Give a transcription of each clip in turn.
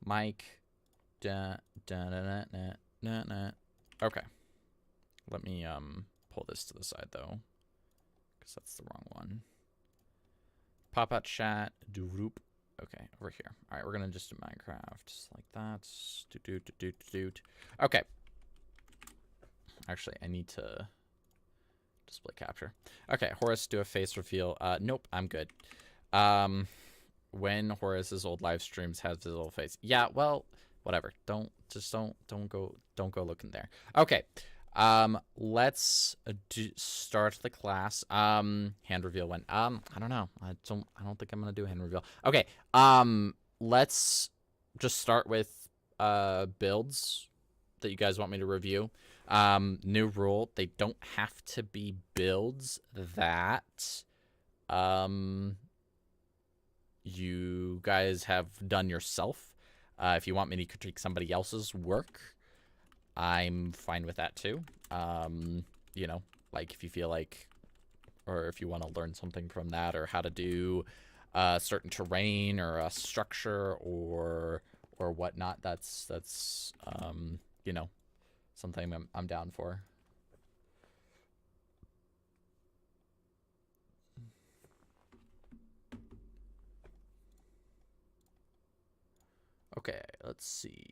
Mike. Da, da, da, da, da, da, da. Okay. Let me pull this to the side though, because that's the wrong one. Pop out chat. Doop. Okay, over here. All right, we're gonna just do Minecraft just like that. Okay. Actually, I need to display capture. Okay, Horace, do a face reveal. Nope, I'm good. When Horace's old live streams has his old face. Yeah, well, whatever. Don't go looking there. Okay. Let's start the class. Hand reveal when I don't know. I don't think I'm gonna do a hand reveal. Okay. Let's just start with builds that you guys want me to review. New rule, they don't have to be builds that you guys have done yourself. If you want me to critique somebody else's work, I'm fine with that too. You know, like if you feel like, or if you want to learn something from that, or how to do certain terrain or a structure or whatnot, that's you know, something I'm down for. Okay, let's see.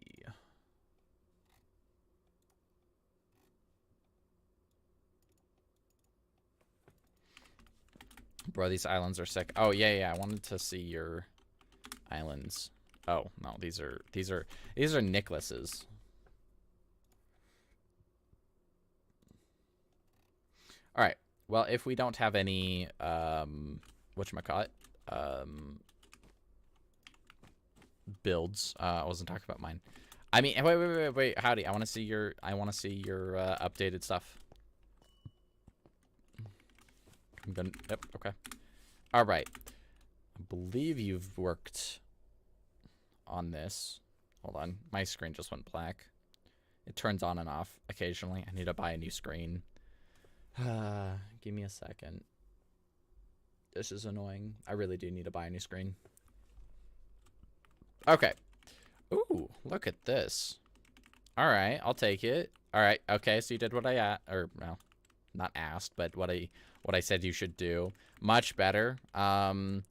Bro, these islands are sick. Oh yeah, I wanted to see your islands. Oh no, these are Niklas's. All right. Well, if we don't have any whatchamacallit, builds, I wasn't talking about mine. I mean, wait, howdy. I want to see your updated stuff. I'm gonna, yep, okay. All right. I believe you've worked on this. Hold on. My screen just went black. It turns on and off occasionally. I need to buy a new screen. Give me a second. This is annoying. I really do need to buy a new screen. Okay. Ooh, look at this. All right, I'll take it. All right, okay, so you did what I asked, or well, not asked, but what I said you should do. Much better. I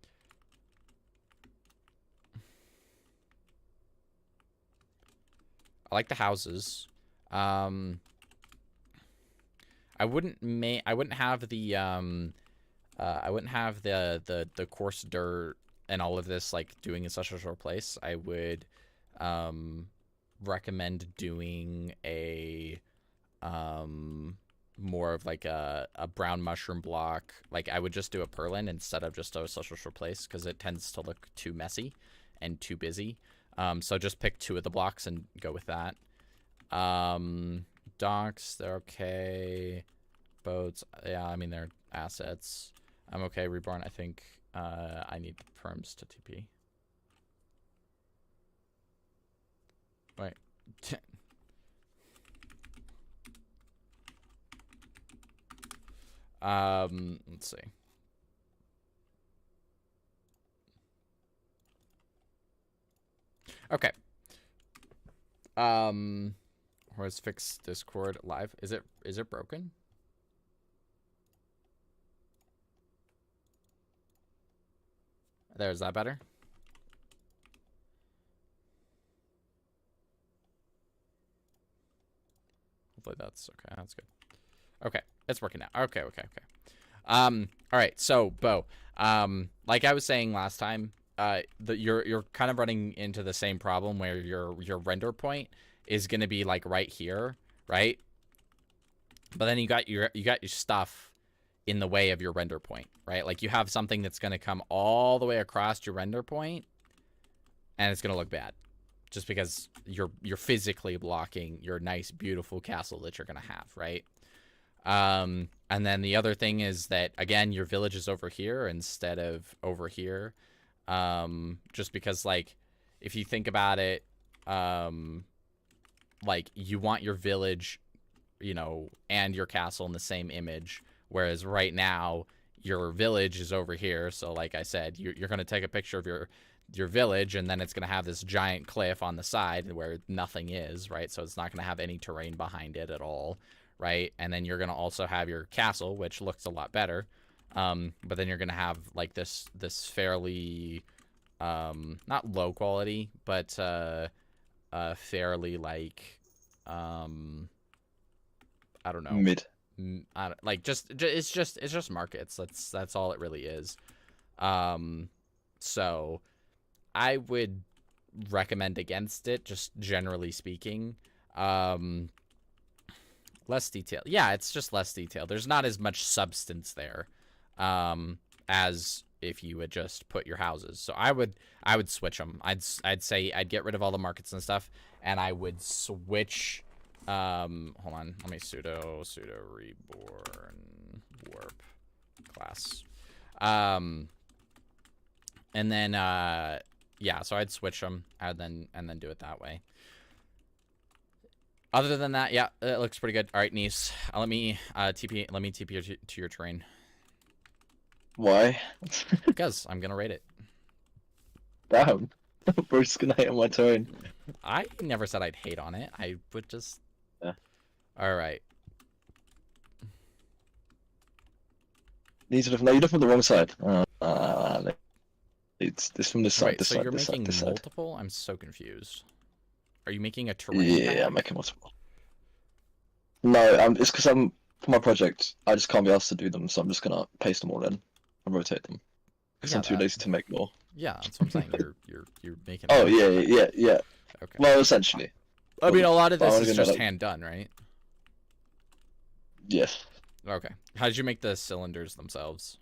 like the houses. I wouldn't have the the coarse dirt and all of this like doing in such a short place. I would recommend doing a more of like a brown mushroom block. Like I would just do a purlin instead of just a social short place, because it tends to look too messy and too busy. So just pick 2 of the blocks and go with that. Docks, they're okay. Boats, yeah, I mean, they're assets. I'm okay. Reborn, I think I need perms to TP. Wait. Let's see. Okay. Where's fix Discord live? Is it broken? There's that better? Hopefully that's okay. That's good. Okay, it's working now. Okay. All right. So, Bo, like I was saying last time, you're kind of running into the same problem where your render point is going to be like right here, right? But then you got your stuff in the way of your render point, right? Like you have something that's going to come all the way across your render point, and it's going to look bad, just because you're physically blocking your nice, beautiful castle that you're going to have, right? And then the other thing is that, again, your village is over here instead of over here. Just because, like, if you think about it, like, you want your village, you know, and your castle in the same image, whereas right now, your village is over here. So, like I said, you're going to take a picture of your village, and then it's gonna have this giant cliff on the side where nothing is, right? So it's not gonna have any terrain behind it at all, right? And then you're gonna also have your castle, which looks a lot better, but then you're gonna have like this fairly not low quality, but fairly like I don't know, Mid. like it's just markets. That's all it really is. So I would recommend against it, just generally speaking. Less detail. Yeah, it's just less detail. There's not as much substance there as if you would just put your houses. So I would switch them. I'd say I'd get rid of all the markets and stuff, and I would switch. Hold on. Let me sudo reborn warp class. And then yeah, so I'd switch them and then do it that way. Other than that, yeah, it looks pretty good. All right, Nice, let me TP you to your terrain. Why? Because I'm gonna raid it. Damn. Bruce gonna hate on my terrain. I never said I'd hate on it. I would just. Yeah. All right. No, you're from the wrong side. It's this from this side. Wait, this so side. you're This making side. multiple? I'm so confused. Are you making a terrain? Yeah, pack? I'm making multiple. No, it's because I'm for my project. I just can't be asked to do them, so I'm just gonna paste them all in and rotate them. Because I'm too lazy to make more. Yeah, that's what I'm saying. You're making. Oh yeah. Okay. Well, essentially. I mean, a lot of this I'm is gonna, just like... hand done, right? Yes. Okay. How did you make the cylinders themselves?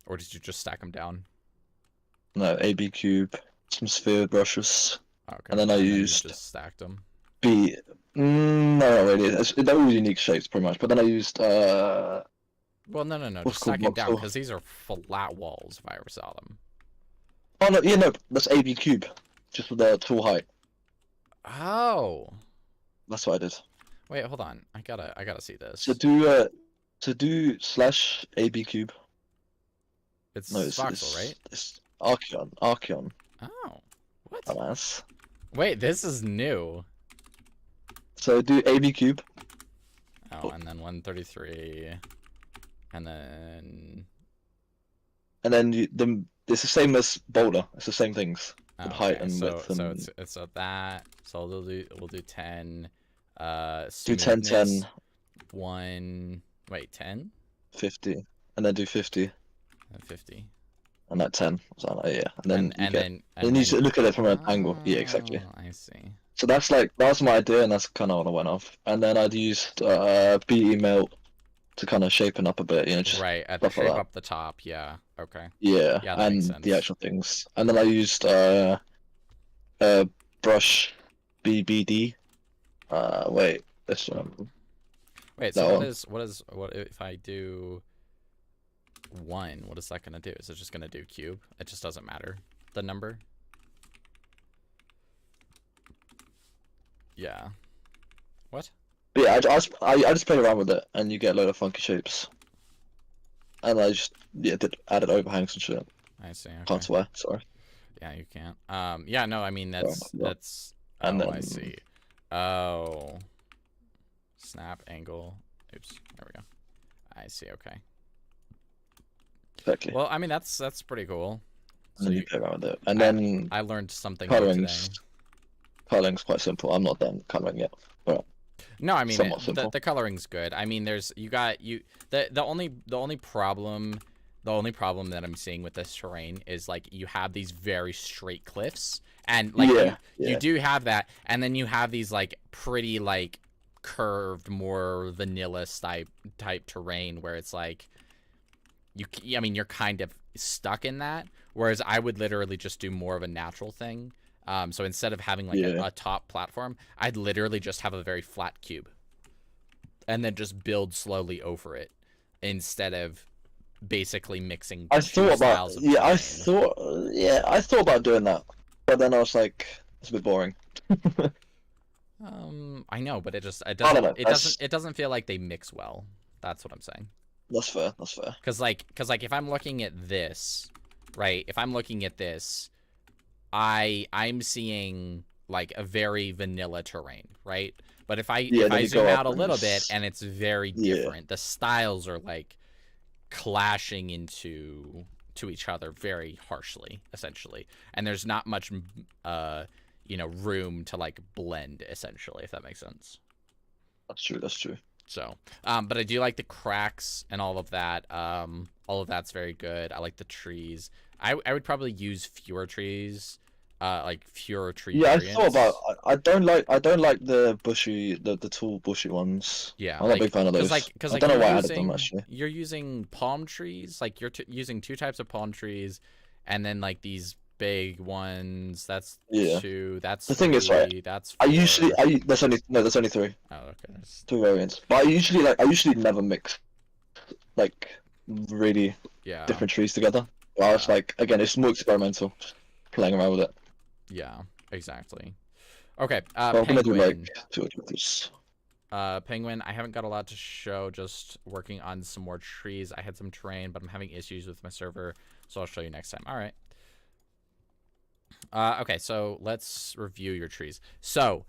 Or did you just stack them down? No, AB cube, some sphere brushes, Okay. and then I used you just stacked them. B. No, not really. They're all unique shapes, pretty much. But then I used Well, no. what's Just stack them called down because these are flat walls. If I ever saw them. Oh no, yeah, no, that's AB cube, just with the tool height. Oh. That's what I did. Wait, hold on. I gotta see this. So do slash AB cube. It's No, voxel, right? It's Archeon. Oh. What? Alas. Wait, this is new. So do AB cube. Oh, and then 133, and then. And then it's the same as boulder. It's the same things. Oh, height and width. So it's that. So we'll do 10. Do 10, 10. 1. Wait, 10. 50, and then do 50. And 50. And that 10. So yeah. And then you then should look at it from an angle. Yeah, exactly. I see. So that's that was my idea, and that's kind of what I went off. And then I'd used BE melt to kind of shapen up a bit, just right at stuff shape like that. up the top. Yeah. Okay. Yeah, Yeah, that and makes sense. the actual things. And then I used brush BBD. Wait, this one. Wait, so what if I do 1? What is that gonna do? Is it just gonna do cube? It just doesn't matter the number. Yeah. What? But yeah, I just played around with it, and you get a load of funky shapes. And I just added overhangs and shit. I see. Okay. Can't swear, sorry. Yeah, you can't. Yeah, no, I mean that's. And Oh, then... I see. Oh. Snap angle. Oops. There we go. I see. Okay. Exactly. Well, I mean that's pretty cool. And then you play around with it, and then I learned something new today. Coloring's quite simple. I'm not done coloring yet, but no, I mean the coloring's good. I mean, the only problem that I'm seeing with this terrain is like you have these very straight cliffs, and like you do have that, and then you have these like pretty like curved, more vanilla type terrain where it's like I mean you're kind of stuck in that. Whereas I would literally just do more of a natural thing. So instead of having like a top platform, I'd literally just have a very flat cube, and then just build slowly over it instead of basically mixing. I thought about doing that, but then I was like, it's a bit boring. I know, but it doesn't feel like they mix well. That's what I'm saying. That's fair. Because like if I'm looking at this, right? If I'm looking at this, I'm seeing like a very vanilla terrain, right? But if I zoom out a little bit, and it's very different. The styles are like clashing into each other very harshly, essentially, and there's not much room to like blend, essentially, if that makes sense. That's true. That's true. So, but I do like the cracks and all of that. All of that's very good. I like the trees. I would probably use fewer trees, like fewer tree variants. I thought about. I don't like the bushy, the tall bushy ones. Yeah, I'm not a big fan of those. Because I don't know why I added them actually. You're using palm trees, like you're using 2 types of palm trees, and then like these big ones. That's 2. That's the 3, thing is, right? That's 4. There's only 3. Oh, okay. 2 variants. But I usually never mix like really different trees together. I was like, again, it's more experimental, playing around with it. Yeah, exactly. Okay, I'm gonna do like 2 of these. Penguin, I haven't got a lot to show, just working on some more trees. I had some terrain, but I'm having issues with my server, so I'll show you next time. All right. Okay, so let's review your trees. So,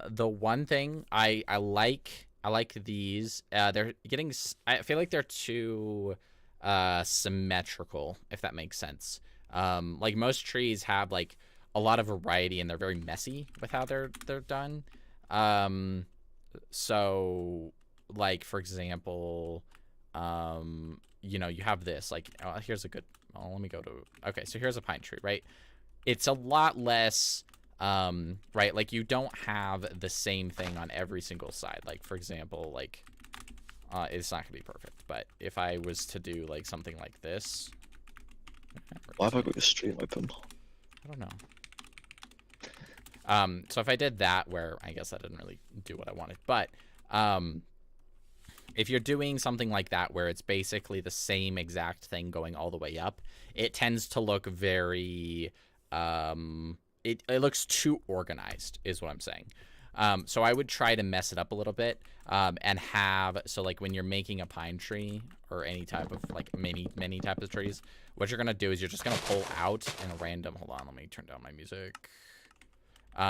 the one thing I like these. They're getting. I feel like they're too symmetrical, if that makes sense. Like most trees have like a lot of variety, and they're very messy with how they're done. So like for example, you have this like here's a good. Let me go to. Okay, so here's a pine tree, right? It's a lot less. Right, like you don't have the same thing on every single side. Like for example, like it's not gonna be perfect, but if I was to do like something like this, why have I got the stream open? I don't know. So if I did that, where I guess that didn't really do what I wanted, but if you're doing something like that where it's basically the same exact thing going all the way up, it tends to look very it looks too organized, is what I'm saying. So I would try to mess it up a little bit, and so like when you're making a pine tree or any type of like many types of trees, what you're gonna do is you're just gonna pull out in a random. Hold on, let me turn down my music.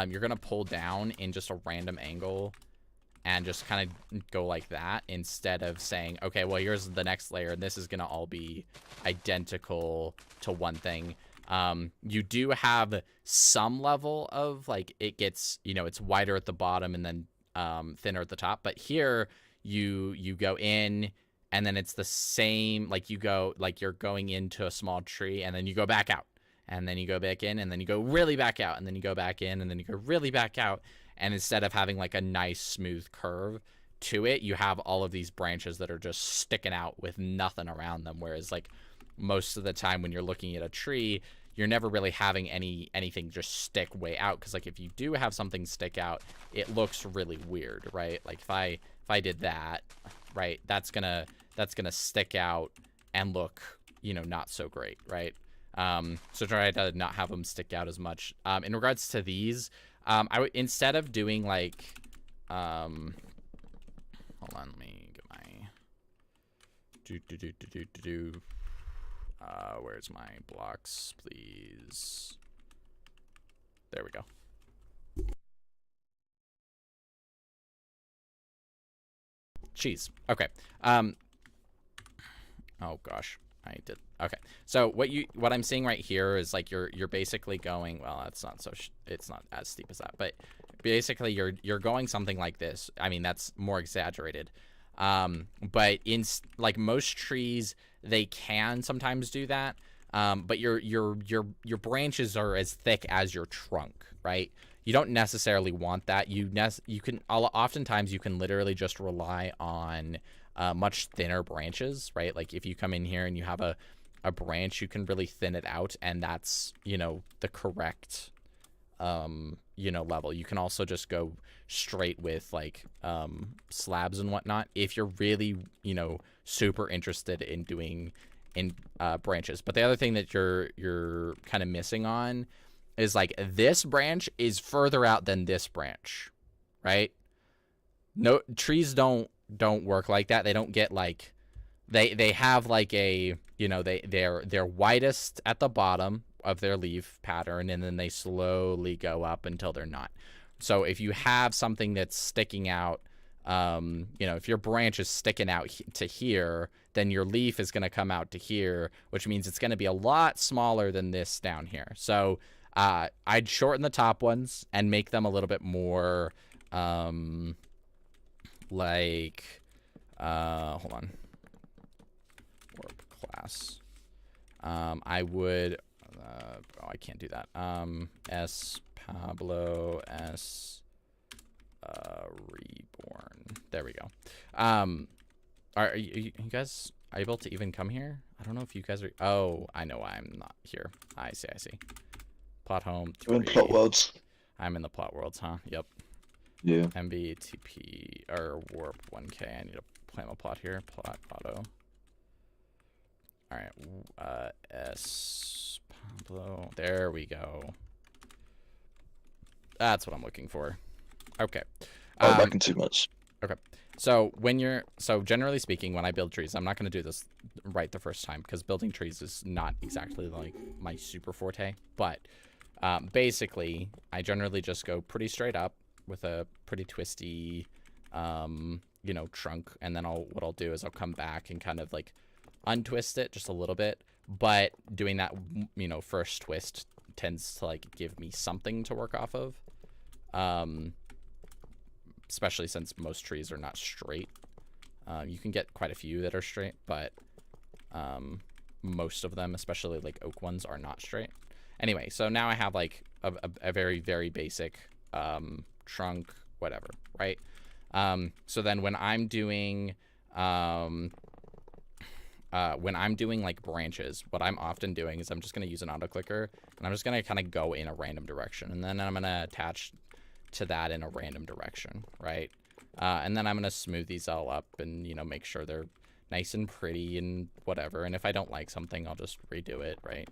You're gonna pull down in just a random angle, and just kind of go like that instead of saying, okay, well here's the next layer, and this is gonna all be identical to one thing. You do have some level of like it gets, it's wider at the bottom and then thinner at the top, but here you go in and then it's the same, like you go like you're going into a small tree and then you go back out and then you go back in and then you go really back out and then you go back in and then you go really back out, and instead of having like a nice smooth curve to it, you have all of these branches that are just sticking out with nothing around them, whereas like most of the time when you're looking at a tree, you're never really having anything just stick way out, because like if you do have something stick out, it looks really weird, right? Like if I did that, right, that's gonna stick out and look, not so great, right? So try to not have them stick out as much. In regards to these, I would, instead of doing like hold on, let me get my where's my blocks, please? There we go. Jeez. Okay. Oh gosh, I did. Okay. So what I'm seeing right here is like you're basically going. Well, that's not so. It's not as steep as that, but basically you're going something like this. I mean, that's more exaggerated. But in like most trees, they can sometimes do that. But your branches are as thick as your trunk, right? You don't necessarily want that. Oftentimes you can literally just rely on much thinner branches, right? Like if you come in here and you have a branch, you can really thin it out, and that's the correct level. You can also just go straight with like slabs and whatnot if you're really super interested in doing branches. But the other thing that you're kind of missing on is like this branch is further out than this branch, right? No, trees don't work like that. They don't get like they have like a, you know, they're widest at the bottom of their leaf pattern, and then they slowly go up until they're not. So if you have something that's sticking out, you know, if your branch is sticking out to here, then your leaf is going to come out to here, which means it's going to be a lot smaller than this down here. So I'd shorten the top ones and make them a little bit more like, hold on, warp class. I would, oh, I can't do that. S Pablo S Reborn. There we go. Are you guys able to even come here? I don't know if you guys are. Oh, I know why I'm not here. I see. Plot home. We're in plot worlds. I'm in the plot worlds, huh? Yep. Yeah. MBTP or warp 1K. I need to plant my plot here. Plot auto. All right. S Pablo. There we go. That's what I'm looking for. Okay. I'm backing too much. Okay. So generally speaking, when I build trees, I'm not going to do this right the first time because building trees is not exactly like my super forte. But basically, I generally just go pretty straight up with a pretty twisty, you know, trunk, and then what I'll do is I'll come back and kind of like untwist it just a little bit. But doing that, you know, first twist tends to like give me something to work off of. Especially since most trees are not straight. You can get quite a few that are straight, but most of them, especially like oak ones, are not straight. Anyway, so now I have like a very, very basic trunk, whatever, right? So then when I'm doing like branches, what I'm often doing is I'm just going to use an auto clicker, and I'm just going to kind of go in a random direction, and then I'm going to attach to that in a random direction, right? And then I'm going to smooth these all up and, you know, make sure they're nice and pretty and whatever. And if I don't like something, I'll just redo it, right?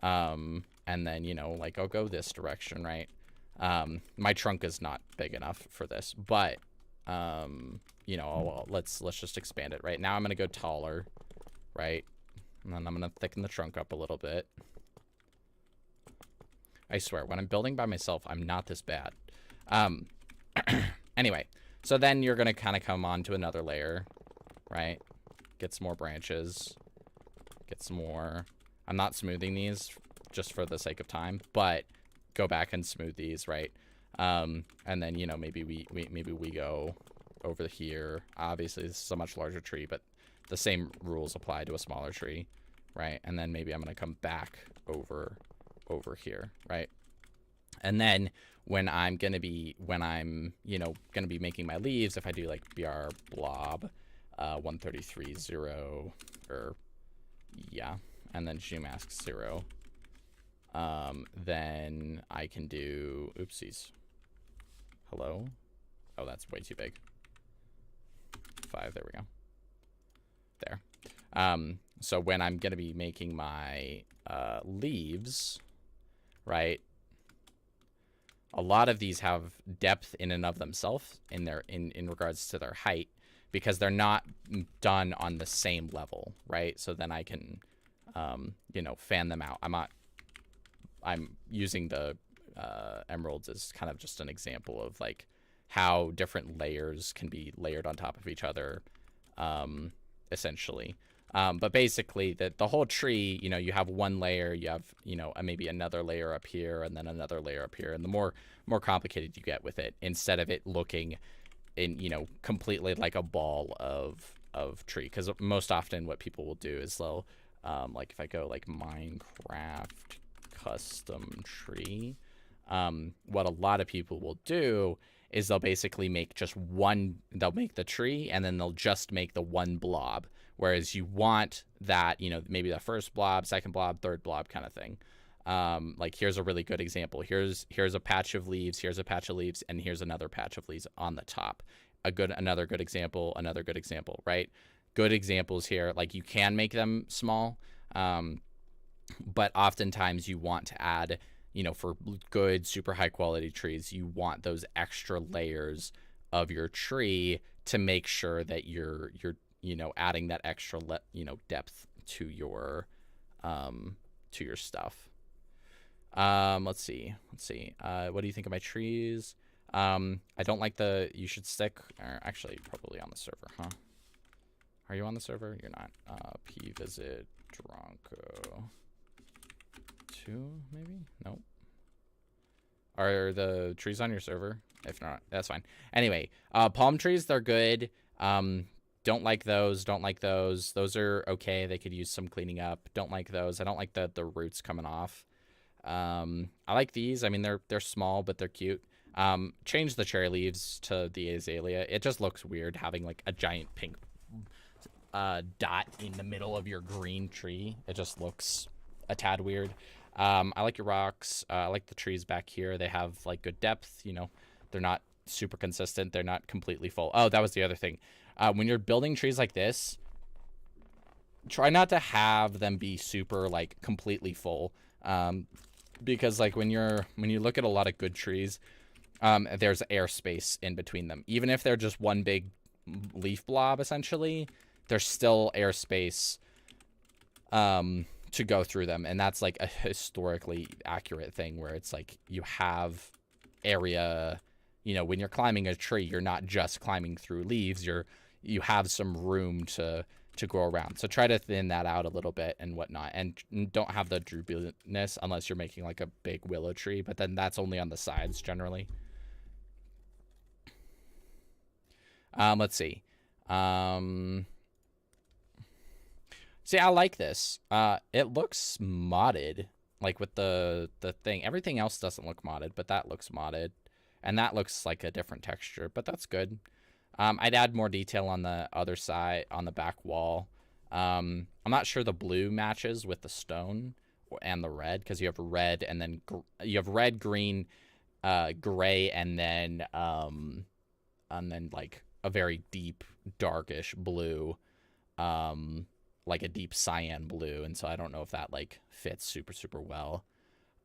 And then, you know, like I'll go this direction, right? My trunk is not big enough for this, but, you know, let's just expand it, right? Now I'm going to go taller, right? And then I'm going to thicken the trunk up a little bit. I swear, when I'm building by myself, I'm not this bad. Anyway, so then you're going to kind of come on to another layer, right? Get some more branches, get some more. I'm not smoothing these just for the sake of time, but go back and smooth these, right? And then, you know, maybe we go over here. Obviously, this is a much larger tree, but the same rules apply to a smaller tree, right? And then maybe I'm going to come back over here, right? And then when I'm, you know, gonna be making my leaves, if I do like BR blob 133.0 or yeah, and then geomask 0, then I can do oopsies. Hello? Oh, that's way too big. 5, there we go. There. So when I'm gonna be making my leaves, right? A lot of these have depth in and of themselves in regards to their height, because they're not done on the same level, right? So then I can, you know, fan them out. I'm using the emeralds as kind of just an example of like how different layers can be layered on top of each other, essentially. But basically, the whole tree, you know, you have one layer, you have, you know, maybe another layer up here, and then another layer up here. And the more complicated you get with it, instead of it looking in, you know, completely like a ball of tree. Because most often what people will do is they'll, like if I go like Minecraft custom tree, what a lot of people will do is they'll basically make just one, they'll make the tree, and then they'll just make the one blob. Whereas you want that, you know, maybe the first blob, second blob, third blob kind of thing. Like here's a really good example. Here's a patch of leaves, here's a patch of leaves, and here's another patch of leaves on the top. Another good example, right? Good examples here. Like you can make them small, but oftentimes you want to add, you know, for good, super high quality trees, you want those extra layers of your tree to make sure that you're you know, adding that extra depth to your stuff. Let's see. What do you think of my trees? I don't like you should stick, or actually probably on the server, huh? Are you on the server? You're not. P visit Dronco 2, maybe? Nope. Are the trees on your server? If not, that's fine. Anyway, palm trees, they're good. Don't like those. Those are okay. They could use some cleaning up. Don't like those. I don't like the roots coming off. I like these. I mean, they're small, but they're cute. Change the cherry leaves to the azalea. It just looks weird having like a giant pink dot in the middle of your green tree. It just looks a tad weird. I like your rocks. I like the trees back here. They have like good depth. You know, they're not super consistent. They're not completely full. Oh, that was the other thing. When you're building trees like this, try not to have them be super like completely full. Because like when you look at a lot of good trees, there's airspace in between them. Even if they're just one big leaf blob, essentially, there's still airspace to go through them. And that's like a historically accurate thing where it's like you have area, you know, when you're climbing a tree, you're not just climbing through leaves, you have some room to go around. So try to thin that out a little bit and whatnot, and don't have the droopiness unless you're making like a big willow tree, but then that's only on the sides generally. Let's see. See, I like this. It looks modded, like with the thing. Everything else doesn't look modded, but that looks modded, and that looks like a different texture, but that's good. I'd add more detail on the other side, on the back wall. I'm not sure the blue matches with the stone and the red, because you have red and then you have red, green, gray, and then like a very deep, darkish blue, like a deep cyan blue, and so I don't know if that like fits super well.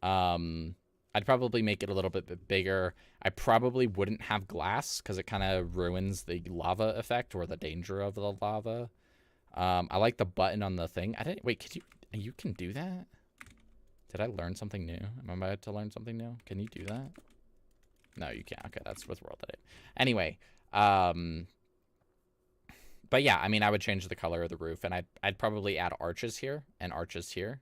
I'd probably make it a little bit bigger. I probably wouldn't have glass because it kind of ruins the lava effect or the danger of the lava. I like the button on the thing. Wait, you can do that? Did I learn something new? Am I about to learn something new? Can you do that? No, you can't. Okay, that's with World Edit. Anyway, but yeah, I mean, I would change the color of the roof, and I'd probably add arches here and arches here.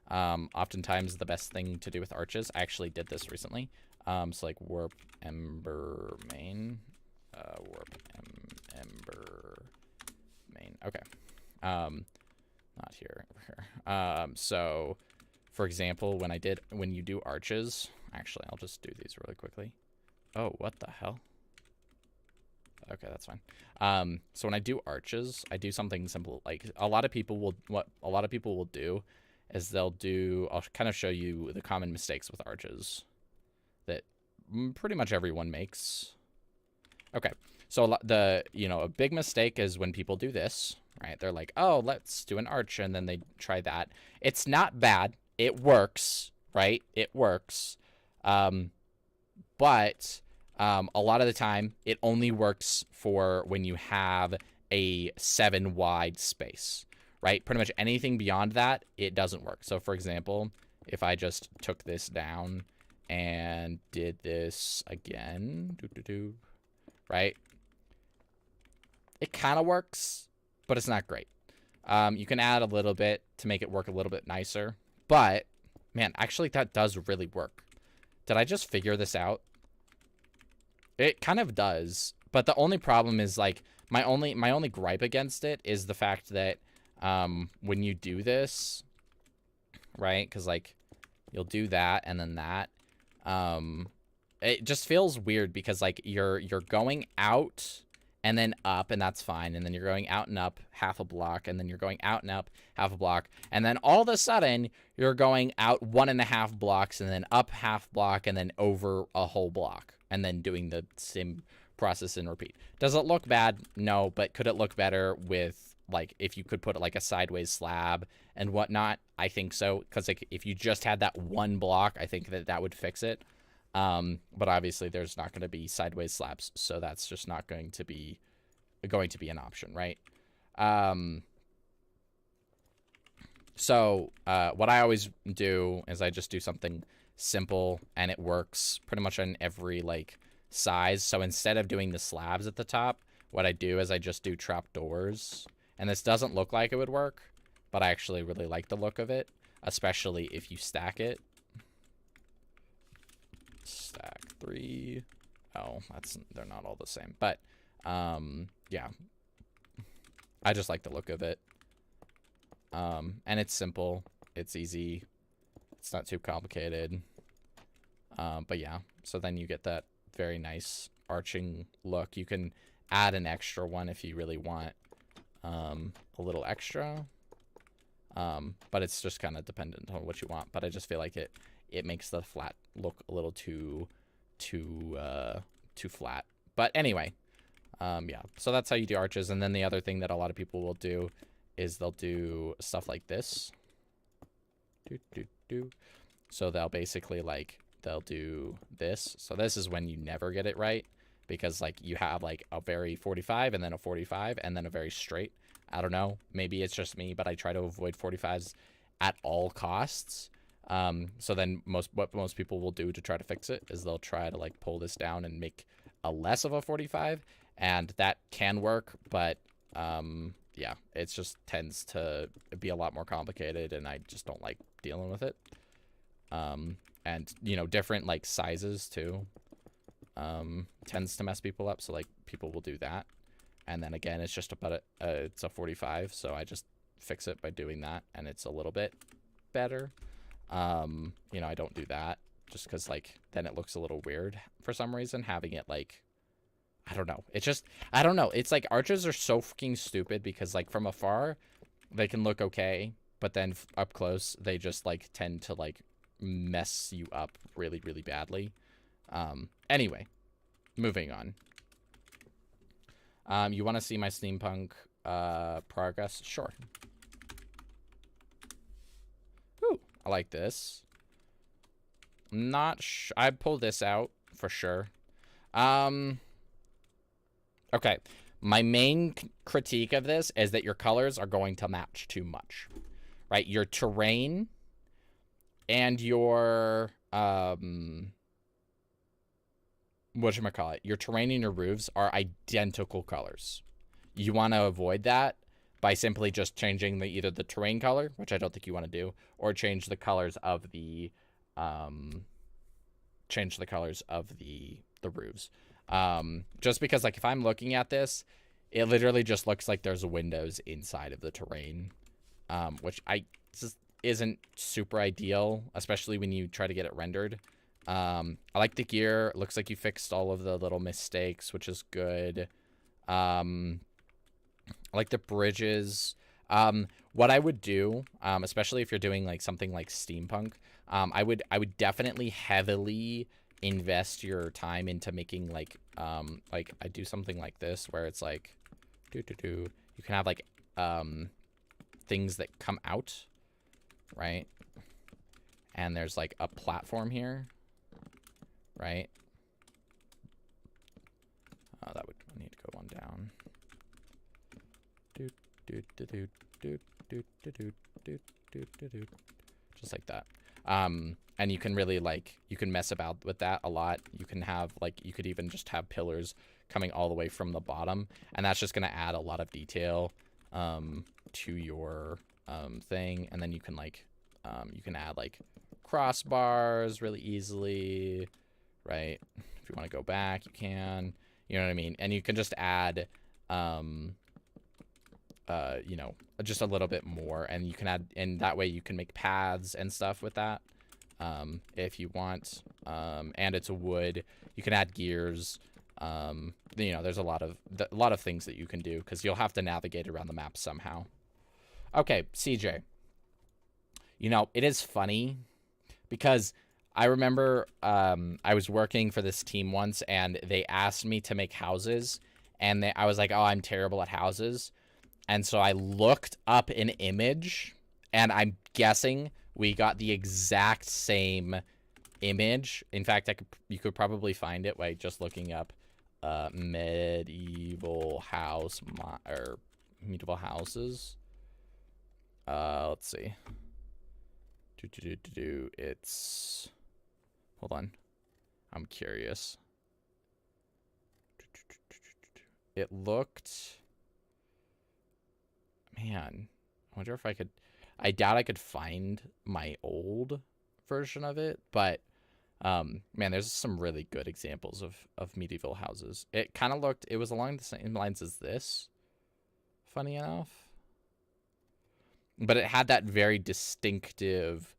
Oftentimes the best thing to do with arches, I actually did this recently. So like warp ember main, ember main. Okay. Not here, over here. So for example, when you do arches, actually, I'll just do these really quickly. Oh, what the hell? Okay, that's fine. So when I do arches, I do something simple. Like what a lot of people will do is I'll kind of show you the common mistakes with arches that pretty much everyone makes. Okay, so a big mistake is when people do this, right? They're like, oh, let's do an arch, and then they try that. It's not bad. It works, right? It works. But a lot of the time, it only works for when you have a 7 wide space, right? Pretty much anything beyond that, it doesn't work. So for example, if I just took this down and did this again, right? It kind of works, but it's not great. You can add a little bit to make it work a little bit nicer, but man, actually that does really work. Did I just figure this out? It kind of does, but the only problem is like my only gripe against it is the fact that when you do this, right? Because like you'll do that and then that, it just feels weird because like you're going out and then up, and that's fine, and then you're going out and up half a block, and then you're going out and up half a block, and then all of a sudden you're going out 1.5 blocks, and then up half block, and then over a whole block, and then doing the same process and repeat. Does it look bad? No, but could it look better with like if you could put like a sideways slab and whatnot? I think so, because like if you just had that one block, I think that would fix it. But obviously there's not going to be sideways slabs, so that's just not going to be an option, right? So what I always do is I just do something simple, and it works pretty much on every like size. So instead of doing the slabs at the top, what I do is I just do trapdoors. And this doesn't look like it would work, but I actually really like the look of it, especially if you stack it. Stack 3. Oh, they're not all the same, but yeah. I just like the look of it. And it's simple, it's easy, it's not too complicated. But yeah, so then you get that very nice arching look. You can add an extra one if you really want a little extra. But it's just kind of dependent on what you want. But I just feel like it makes the flat look a little too flat. But anyway, yeah, so that's how you do arches. And then the other thing that a lot of people will do is they'll do stuff like this. So they'll basically like, they'll do this. So this is when you never get it right, because like you have like a very 45 and then a 45 and then a very straight. I don't know, maybe it's just me, but I try to avoid 45s at all costs. So then what most people will do to try to fix it is they'll try to like pull this down and make a less of a 45, and that can work, but yeah, it just tends to be a lot more complicated, and I just don't like dealing with it. And you know, different like sizes too tends to mess people up, so like people will do that. And then again, it's just about it's a 45, so I just fix it by doing that, and it's a little bit better. You know, I don't do that just because like then it looks a little weird for some reason, having it like, I don't know. It's just, I don't know. It's like arches are so fucking stupid because like from afar they can look okay, but then up close they just like tend to like mess you up really, really badly. Anyway, moving on. You want to see my steampunk progress? Sure. Ooh, I like this. I'd pull this out for sure. Okay, my main critique of this is that your colors are going to match too much, right? Your terrain and your whatchamacallit, your terrain and your roofs are identical colors. You want to avoid that by simply just changing either the terrain color, which I don't think you want to do, or change the colors of the roofs. Just because like if I'm looking at this, it literally just looks like there's windows inside of the terrain, which just isn't super ideal, especially when you try to get it rendered. I like the gear. It looks like you fixed all of the little mistakes, which is good. I like the bridges. What I would do, especially if you're doing like something like steampunk, I would definitely heavily invest your time into making like I do something like this where it's like you can have like things that come out, right? And there's like a platform here, right? That would need to go one down. Just like that. And you can really like, you can mess about with that a lot. You can have like, you could even just have pillars coming all the way from the bottom, and that's just going to add a lot of detail to your thing. And then you can like, you can add like crossbars really easily, right? If you want to go back, you can, you know what I mean? And you can just add, you know, just a little bit more, and you can add, and that way you can make paths and stuff with that, if you want. And it's a wood. You can add gears. You know, there's a lot of things that you can do, because you'll have to navigate around the map somehow. Okay, CJ. You know, it is funny because I remember I was working for this team once, and they asked me to make houses, and I was like, oh, I'm terrible at houses. And so I looked up an image, and I'm guessing we got the exact same image. In fact, you could probably find it by just looking up medieval house or medieval houses. Let's see. It's... Hold on. I'm curious. It looked... Man, I wonder if I could... I doubt I could find my old version of it, but man, there's some really good examples of medieval houses. It kind of looked... It was along the same lines as this, funny enough. But it had that very distinctive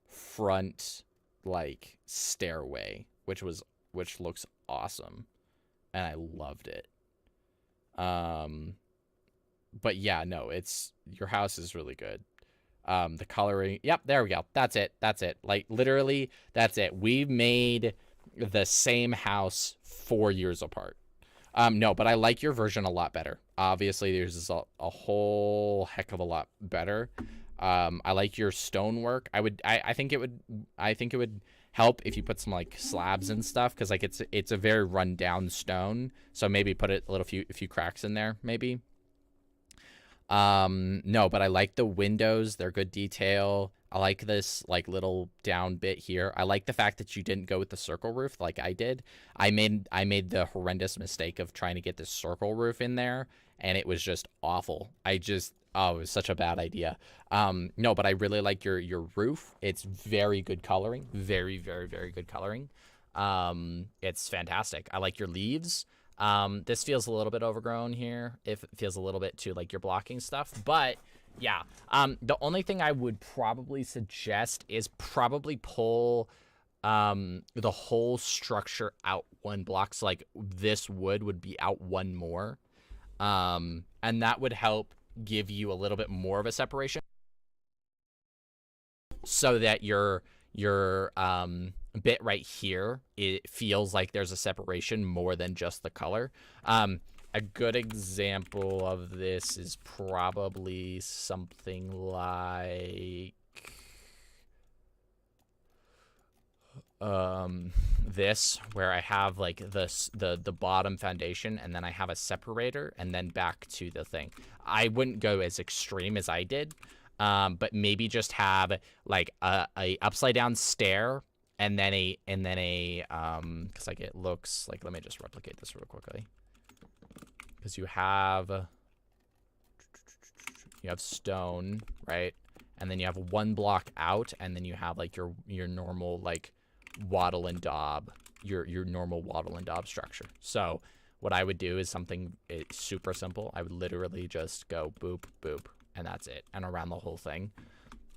front, like, stairway, which looks awesome. And I loved it. But yeah, no, your house is really good. The coloring, yep, there we go. That's it. Like, literally, that's it. We made the same house 4 years apart. No, but I like your version a lot better. Obviously, yours is a whole heck of a lot better. I like your stonework. I think it would help if you put some like slabs and stuff, because like it's a very run down stone. So maybe put a few cracks in there, maybe. No, but I like the windows. They're good detail. I like this like little down bit here. I like the fact that you didn't go with the circle roof like I did. I made the horrendous mistake of trying to get this circle roof in there, and it was just awful. It was such a bad idea. No, but I really like your roof. It's very good coloring. Very, very, very good coloring. It's fantastic. I like your leaves. This feels a little bit overgrown here. It feels a little bit too like you're blocking stuff, but yeah. The only thing I would probably suggest is probably pull the whole structure out 1 block. So like this wood would be out 1 more. And that would help give you a little bit more of a separation, so that your bit right here, it feels like there's a separation more than just the color. A good example of this is probably something like this, where I have like the bottom foundation, and then I have a separator, and then back to the thing. I wouldn't go as extreme as I did, but maybe just have like a upside down stair, and then because like it looks like, let me just replicate this real quickly, because you have stone, right? And then you have 1 block out, and then you have like your normal like wattle and daub, your normal wattle and daub structure. So what I would do is something super simple. I would literally just go boop boop, and that's it, and around the whole thing,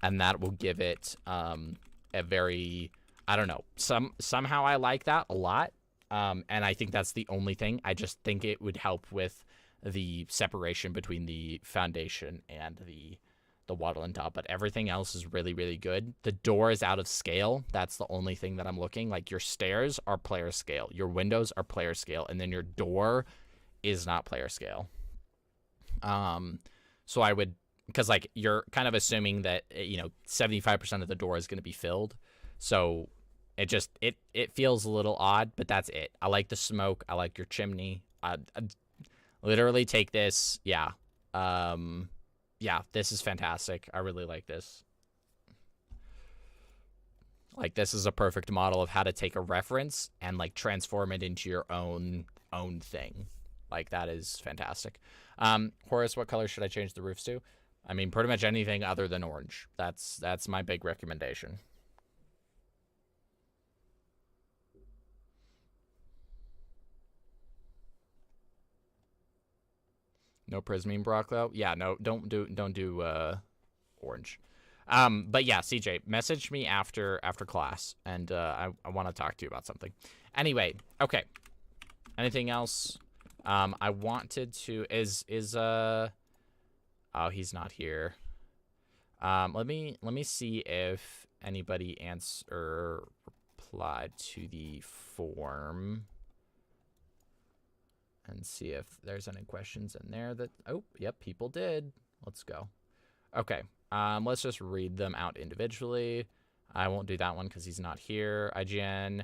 and that will give it a very, I don't know, somehow I like that a lot. And I think that's the only thing. I just think it would help with the separation between the foundation and the wattle and daub, but everything else is really, really good. The door is out of scale. That's the only thing that I'm looking. Like, your stairs are player scale, your windows are player scale, and then your door is not player scale. So I would, because like you're kind of assuming that 75% of the door is going to be filled, so it feels a little odd, but that's it. I like the smoke. I like your chimney. I literally take this. Yeah. Yeah, this is fantastic. I really like this. Like, this is a perfect model of how to take a reference and like transform it into your own thing. Like, that is fantastic. Horace, what color should I change the roofs to? I mean, pretty much anything other than orange. That's my big recommendation. No prismine block though. Yeah, no, don't do orange. But yeah, CJ, message me after class, and I want to talk to you about something. Anyway, okay. Anything else? I wanted to oh, he's not here. Let me see if anybody replied to the form, and see if there's any questions in there that, oh, yep, people did. Let's go. Okay, let's just read them out individually. I won't do that one because he's not here. IGN,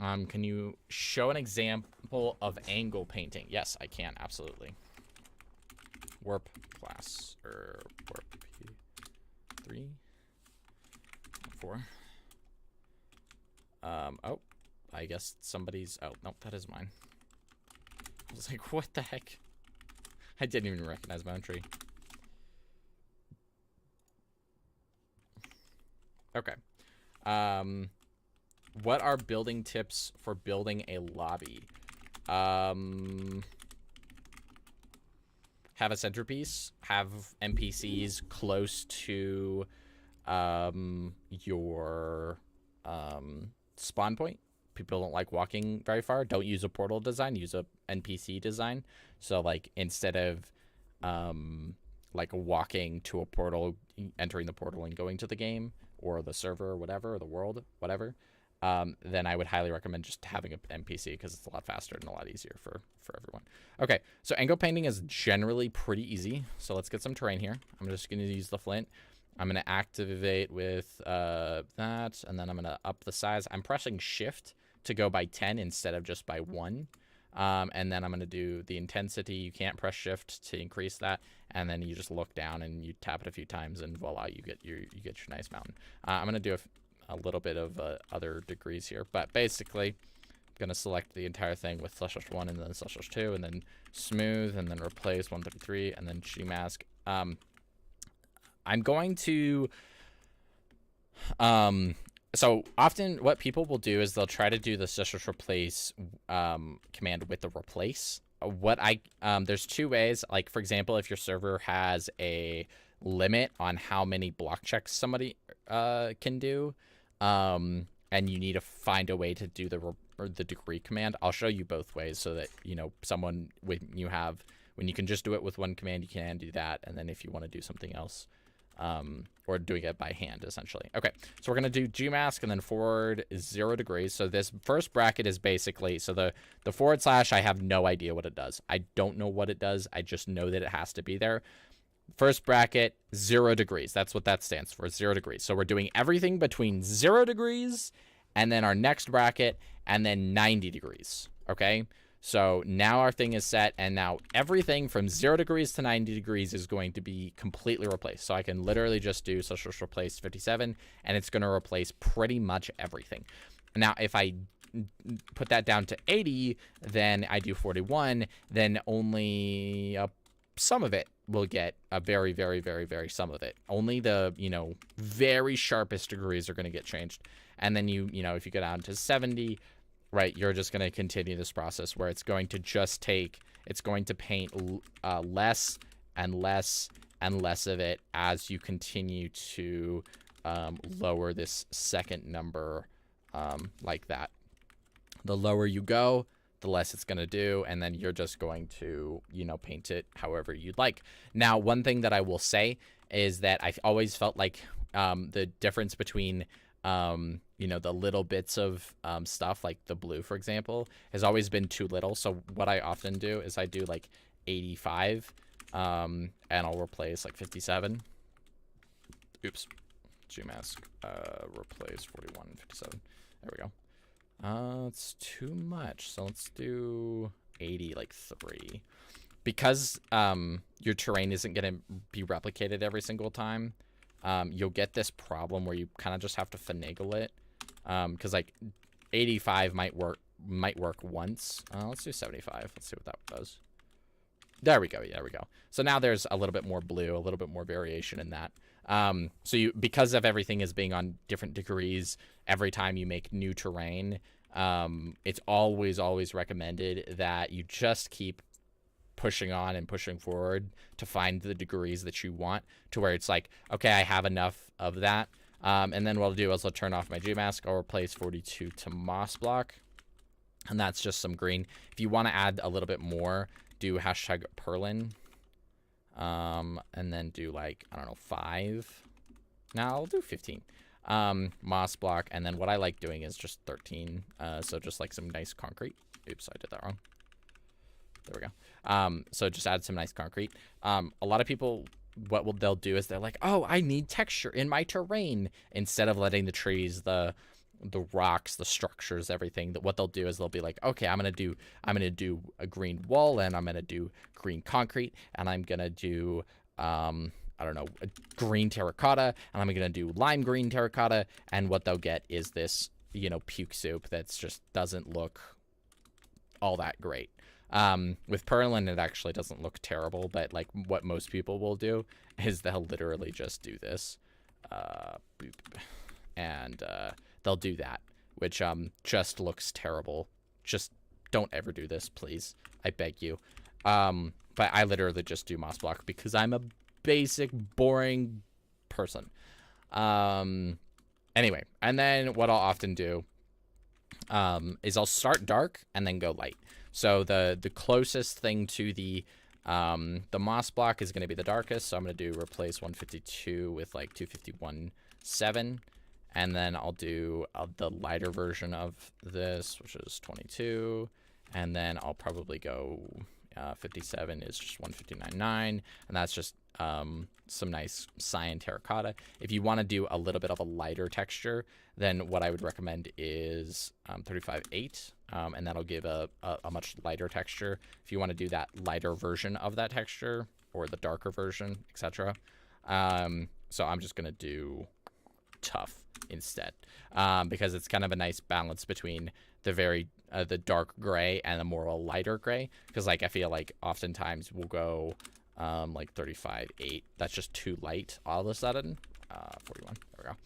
can you show an example of angle painting? Yes, I can, absolutely. warp class, or warp P3, 4. Oh, I guess somebody's, oh, no, that is mine. I was like, what the heck? I didn't even recognize my own tree. Okay. What are building tips for building a lobby? Have a centerpiece. Have NPCs close to your spawn point. People don't like walking very far. Don't use a portal design. Use a NPC design. So like instead of like walking to a portal, entering the portal and going to the game or the server or whatever, or the world, whatever, then I would highly recommend just having an NPC because it's a lot faster and a lot easier for everyone. Okay, so angle painting is generally pretty easy. So let's get some terrain here. I'm just going to use the flint. I'm going to activate with that, and then I'm going to up the size. I'm pressing shift to go by 10 instead of just by 1. And then I'm going to do the intensity. You can't press shift to increase that. And then you just look down and you tap it a few times, and voila, you get your nice mountain. I'm going to do a little bit of other degrees here, but basically I'm going to select the entire thing with /1 and then /2 and then smooth and then replace 133 and then G-mask. I'm going to so often what people will do is they'll try to do the /replace command with the replace. There's two ways. Like, for example, if your server has a limit on how many block checks somebody can do, and you need to find a way to do the degree command, I'll show you both ways so that, you know, when you can just do it with one command, you can do that. And then if you want to do something else, or doing it by hand, essentially. Okay, so we're going to do Gmask and then forward 0 degrees. So this first bracket is basically, so the / I have no idea what it does. I don't know what it does. I just know that it has to be there. First bracket, 0 degrees. That's what that stands for, 0 degrees. So we're doing everything between 0 degrees and then our next bracket and then 90 degrees, okay? So now our thing is set, and now everything from 0 degrees to 90 degrees is going to be completely replaced. So I can literally just do /replace 57, and it's going to replace pretty much everything. Now, if I put that down to 80, then I do 41, then only some of it will get a very, very, very, very some of it. Only the, you know, very sharpest degrees are going to get changed. And then you know, if you go down to 70, right, you're just going to continue this process where it's going to just it's going to paint less and less and less of it as you continue to lower this second number like that. The lower you go, the less it's going to do, and then you're just going to, you know, paint it however you'd like. Now, one thing that I will say is that I always felt like the difference between you know, the little bits of stuff like the blue, for example, has always been too little. So what I often do is I do like 85 and I'll replace like 57. Oops. Gmask, replace 41, 57. There we go. It's too much. So let's do 80, like 3. Because your terrain isn't going to be replicated every single time, you'll get this problem where you kind of just have to finagle it. Because like 85 might work once. Let's do 75. Let's see what that does. There we go. There we go. So now there's a little bit more blue, a little bit more variation in that. So because of everything is being on different degrees, every time you make new terrain, it's always recommended that you just keep pushing on and pushing forward to find the degrees that you want, to where it's like, okay, I have enough of that. And then what I'll do is I'll turn off my Gmask. I'll replace 42 to moss block. And that's just some green. If you want to add a little bit more, do #Perlin. And then do like, I don't know, 5. No, I'll do 15. Moss block. And then what I like doing is just 13. So just like some nice concrete. Oops, I did that wrong. There we go. So just add some nice concrete. A lot of people, they'll do is they're like, oh, I need texture in my terrain, instead of letting the trees, the the rocks, the structures, everything. That what they'll do is they'll be like, okay, I'm gonna do a green wall, and I'm gonna do green concrete, and I'm gonna do I don't know, a green terracotta, and I'm gonna do lime green terracotta, and what they'll get is this, you know, puke soup that's just doesn't look all that great. With Perlin, it actually doesn't look terrible, but like what most people will do is they'll literally just do this, boop, and they'll do that, which just looks terrible. Just don't ever do this, please. I beg you. But I literally just do moss block because I'm a basic, boring person. Anyway, and then what I'll often do is I'll start dark and then go light. So the closest thing to the moss block is going to be the darkest. So I'm going to do replace 152 with like 251.7. And then I'll do the lighter version of this, which is 22. And then I'll probably go 57 is just 159.9. And that's just some nice cyan terracotta. If you want to do a little bit of a lighter texture, then what I would recommend is 35.8. And that'll give a much lighter texture. If you want to do that lighter version of that texture or the darker version, etc. So I'm just going to do tough instead, because it's kind of a nice balance between the dark gray and a more a lighter gray. Because like I feel like oftentimes we'll go like 35.8. That's just too light all of a sudden. 41. There we go.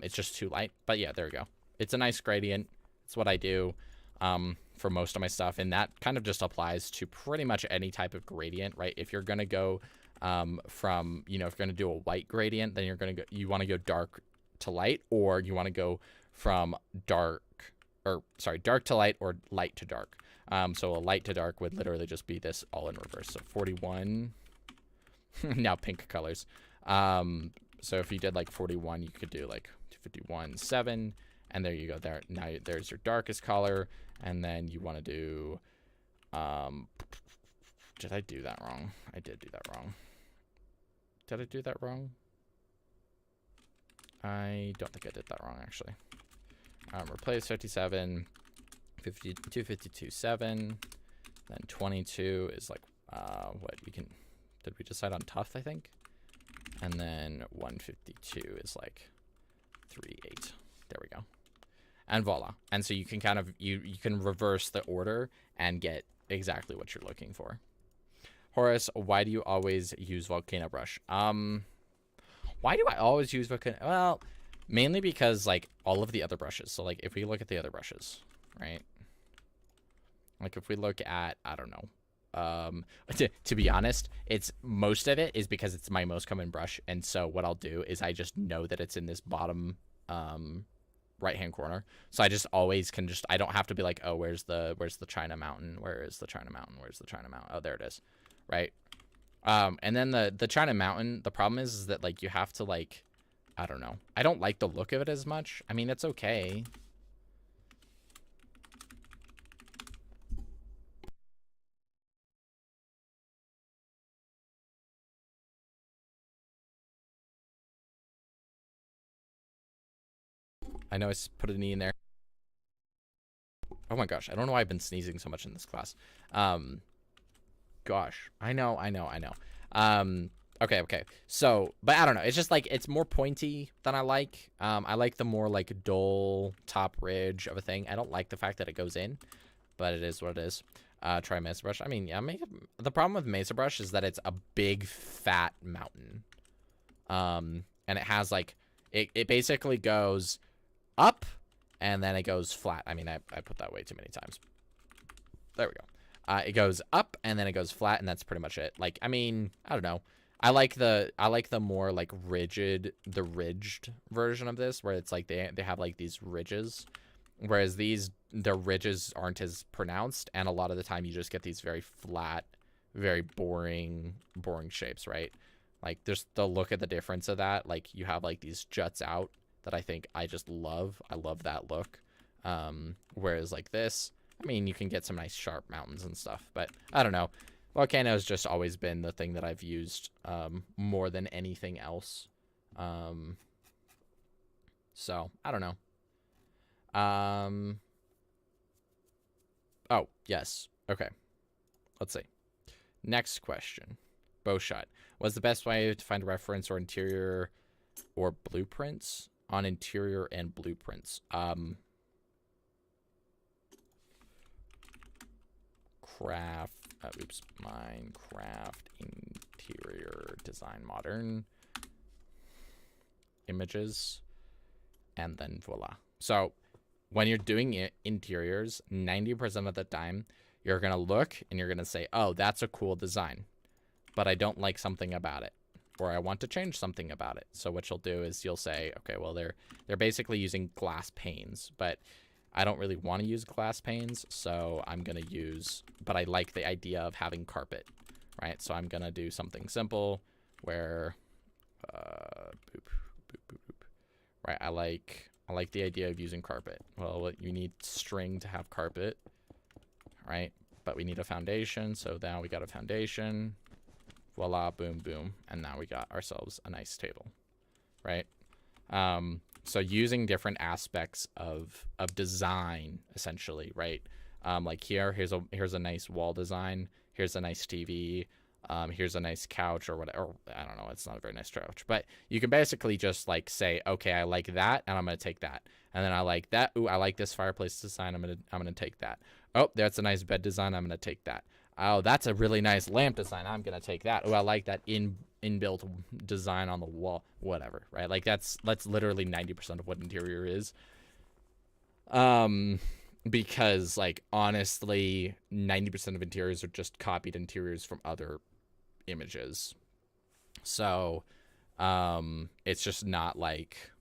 It's just too light. But yeah, there we go. It's a nice gradient. It's what I do for most of my stuff, and that kind of just applies to pretty much any type of gradient, right? If you're gonna go from, you know, if you're gonna do a white gradient, then you want to go dark to light, or you want to go from dark to light or light to dark. So a light to dark would literally just be this all in reverse. So 41. Now pink colors. So if you did like 41, you could do like 251.7, and there you go. There now there's your darkest color, and then you want to do. Did I do that wrong? I did do that wrong. Did I do that wrong? I don't think I did that wrong, actually. Replace 57, 252.7, then 22 is like, what we can, did we decide on tough, I think? And then 152 is like 3.8. There we go. And voila. And so you can kind of, you can reverse the order and get exactly what you're looking for. Horace, why do you always use volcano brush? Why do I always use volcano? Well, mainly because like all of the other brushes. So like if we look at the other brushes, right? Like if we look at, I don't know. To be honest, it's most of it is because it's my most common brush. And so what I'll do is I just know that it's in this bottom right-hand corner. So I just always can just, I don't have to be like, oh, where's the China Mountain? Where is the China Mountain? Where's the China Mountain? Oh, there it is. Right. And then the China Mountain, the problem is that like you have to like, I don't know. I don't like the look of it as much. I mean, it's okay. I know I put an E in there. Oh my gosh, I don't know why I've been sneezing so much in this class. Gosh, I know. Okay. So, but I don't know. It's just like, it's more pointy than I like. I like the more like dull top ridge of a thing. I don't like the fact that it goes in, but it is what it is. Try Mesa Brush. I mean, yeah, the problem with Mesa Brush is that it's a big fat mountain. And it has like, it basically goes up and then it goes flat. I mean, I put that way too many times. There we go. It goes up and then it goes flat, and that's pretty much it. Like, I mean, I don't know. I like the more like ridged version of this, where it's like they have like these ridges, whereas the ridges aren't as pronounced, and a lot of the time you just get these very flat, very boring shapes, right? Like there's the look at the difference of that. Like you have like these juts out that I think I just love. I love that look. Whereas like this, I mean, you can get some nice sharp mountains and stuff, but I don't know. Volcano has just always been the thing that I've used more than anything else. So I don't know. Oh, yes. Okay. Let's see. Next question. Bow shot. What's the best way to find a reference or interior or blueprints on interior and blueprints? Minecraft interior design modern images, and then voila. So when you're doing interiors, 90% of the time you're gonna look and you're gonna say, oh, that's a cool design, but I don't like something about it, or I want to change something about it. So what you'll do is you'll say, okay, well, they're basically using glass panes, but I don't really want to use glass panes, so I'm gonna use, but I like the idea of having carpet, right? So I'm gonna do something simple where right, I like the idea of using carpet. Well, you need string to have carpet, right? But we need a foundation, so now we got a foundation. Voila, boom, boom, and now we got ourselves a nice table, right? So using different aspects of design, essentially, right? Like here's a nice wall design. Here's a nice TV. Here's a nice couch or whatever. I don't know. It's not a very nice couch, but you can basically just like say, okay, I like that, and I'm gonna take that. And then I like that. Ooh, I like this fireplace design. I'm gonna take that. Oh, that's a nice bed design. I'm gonna take that. Oh, that's a really nice lamp design. I'm gonna take that. Oh, I like that inbuilt design on the wall. Whatever, right? Like that's literally 90% of what interior is. Because like honestly, 90% of interiors are just copied interiors from other images. So, it's just not like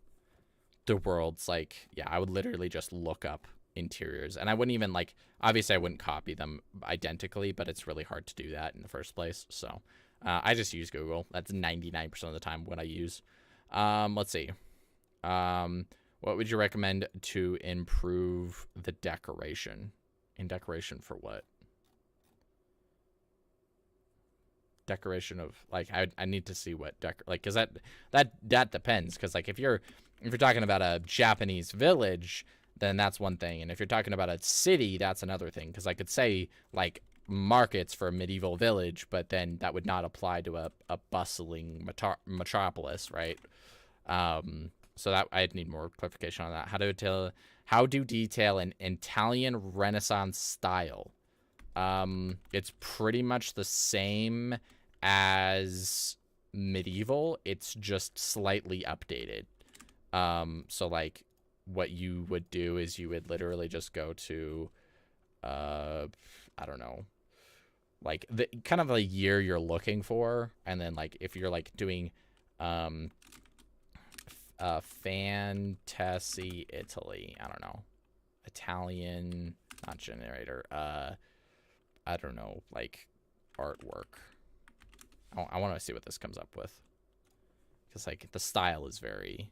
the world's like, yeah, I would literally just look up interiors, and I wouldn't even like, obviously I wouldn't copy them identically, but it's really hard to do that in the first place. So I just use Google. That's 99% of the time what I use. Let's see. What would you recommend to improve the decoration? In decoration for what? Decoration of like, I need to see what like, because that depends, because like if you're talking about a Japanese village, then that's one thing, and if you're talking about a city, that's another thing, because I could say like markets for a medieval village, but then that would not apply to a bustling metropolis, right? So that I'd need more clarification on that. How do detail an Italian Renaissance style? It's pretty much the same as medieval. It's just slightly updated. So like what you would do is you would literally just go to, I don't know, like the kind of a year you're looking for, and then like if you're like doing, fantasy Italy, I don't know, Italian, not generator, I don't know, like artwork. I want to see what this comes up with, because like the style is very,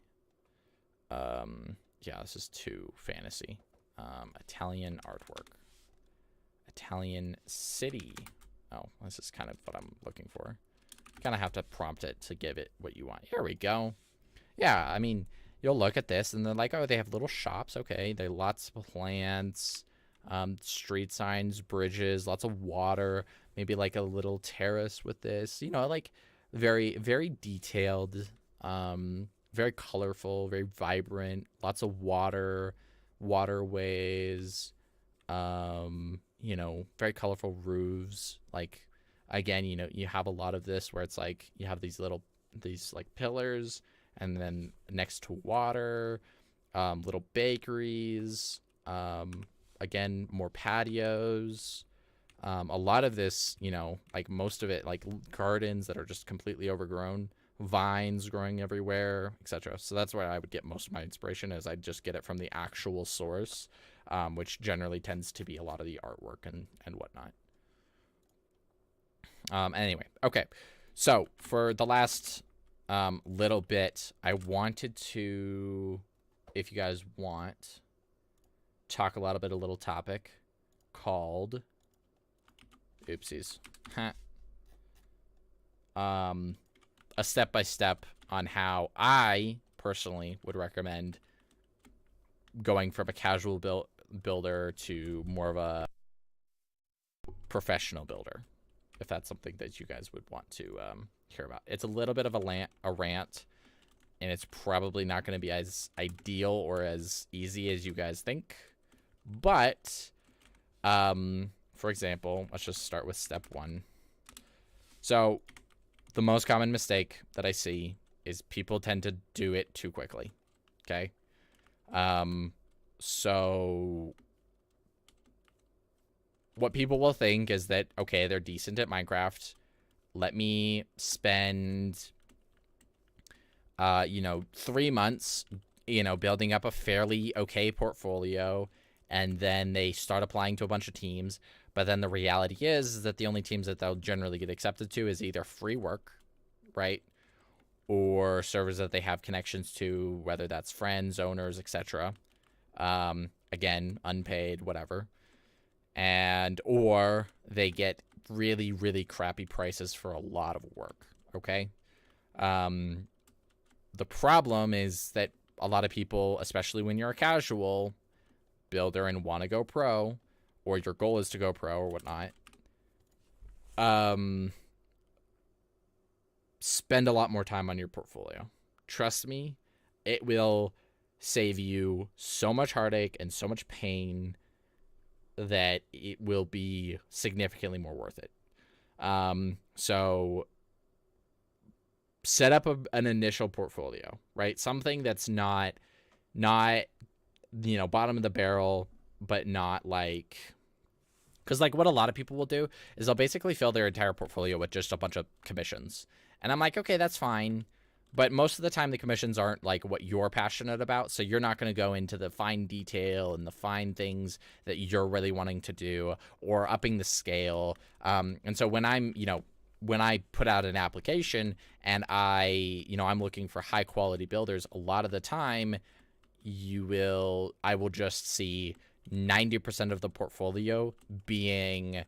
yeah, this is too fantasy. Italian artwork, Italian city. Oh, this is kind of what I'm looking for. Kind of have to prompt it to give it what you want. Here we go. Yeah, I mean, you'll look at this and they're like, oh, they have little shops. Okay, they lots of plants, street signs, bridges, lots of water, maybe like a little terrace with this, you know, like very, very detailed, very colorful, very vibrant, lots of waterways, you know, very colorful roofs. Like, again, you know, you have a lot of this where it's like you have these like pillars, and then next to water, little bakeries, again, more patios. A lot of this, you know, like most of it, like gardens that are just completely overgrown, vines growing everywhere, etc. So that's where I would get most of my inspiration, is I just get it from the actual source, which generally tends to be a lot of the artwork and whatnot. Anyway, okay. So for the last little bit, I wanted to, if you guys want, talk a little topic called, oopsies, a step-by-step on how I personally would recommend going from a casual builder to more of a professional builder, if that's something that you guys would want to hear about. It's a little bit of a rant, and it's probably not going to be as ideal or as easy as you guys think. But, for example, let's just start with step 1. So, the most common mistake that I see is people tend to do it too quickly. Okay? So what people will think is that, okay, they're decent at Minecraft. Let me spend, 3 months, building up a fairly okay portfolio, and then they start applying to a bunch of teams. But then the reality is that the only teams that they'll generally get accepted to is either free work, right? Or servers that they have connections to, whether that's friends, owners, etc. Again, unpaid, whatever. Or they get really, really crappy prices for a lot of work, okay? The problem is that a lot of people, especially when you're a casual builder and want to go pro, or your goal is to go pro or whatnot, spend a lot more time on your portfolio. Trust me, it will save you so much heartache and so much pain that it will be significantly more worth it. So set up an initial portfolio, right? Something that's not bottom of the barrel, but not like, because like what a lot of people will do is they'll basically fill their entire portfolio with just a bunch of commissions. And I'm like, okay, that's fine. But most of the time the commissions aren't like what you're passionate about. So you're not going to go into the fine detail and the fine things that you're really wanting to do, or upping the scale. And so when when I put out an application and I'm looking for high quality builders, a lot of the time I will just see 90% of the portfolio being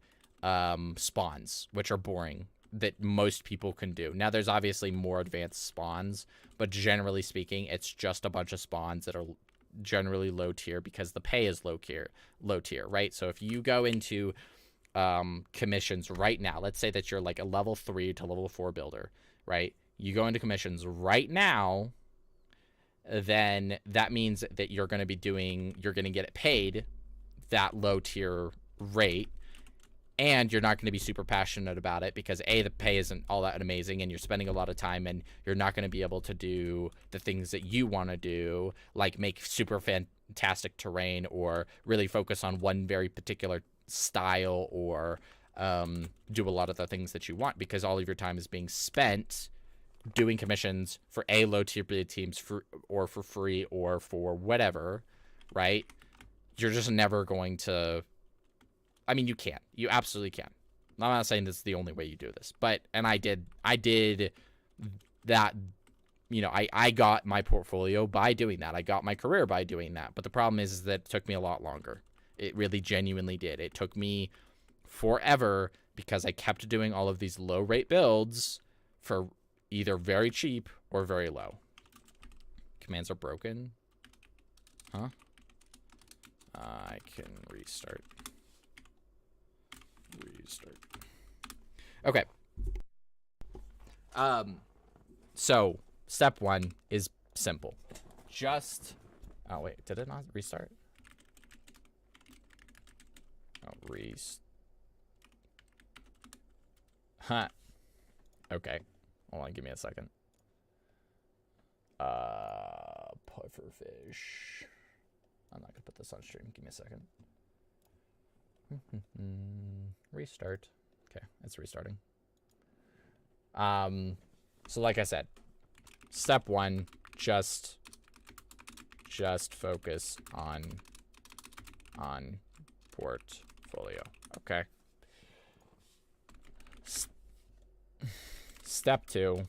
spawns, which are boring, that most people can do. Now, there's obviously more advanced spawns, but generally speaking, it's just a bunch of spawns that are generally low tier because the pay is low tier, right? So if you go into commissions right now, let's say that you're like a level 3 to level 4 builder, right? You go into commissions right now, then that means that you're going to get it paid that low tier rate. And you're not going to be super passionate about it because the pay isn't all that amazing, and you're spending a lot of time, and you're not going to be able to do the things that you want to do, like make super fantastic terrain or really focus on one very particular style, or do a lot of the things that you want, because all of your time is being spent doing commissions for low tier teams for free or for whatever, right? You're just never going to. I mean, you can. You absolutely can. I'm not saying this is the only way you do this, and I did that. I got my portfolio by doing that. I got my career by doing that. But the problem is that it took me a lot longer. It really genuinely did. It took me forever because I kept doing all of these low rate builds for either very cheap or very low. Commands are broken. Huh? I can restart. Okay. So step 1 is simple. Oh wait, did it not restart? Oh, Huh. Okay. Hold on, give me a second. Pufferfish. I'm not gonna put this on stream. Give me a second. Restart. Okay, it's restarting. So like I said, step 1, just focus on portfolio. Okay. Step 2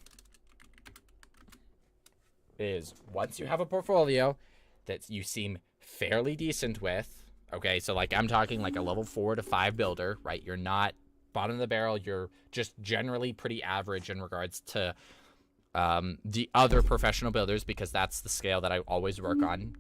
is, once you have a portfolio that you seem fairly decent with, okay, so like I'm talking like a level 4 to 5 builder, right? You're not bottom of the barrel. You're just generally pretty average in regards to the other professional builders, because that's the scale that I always work on.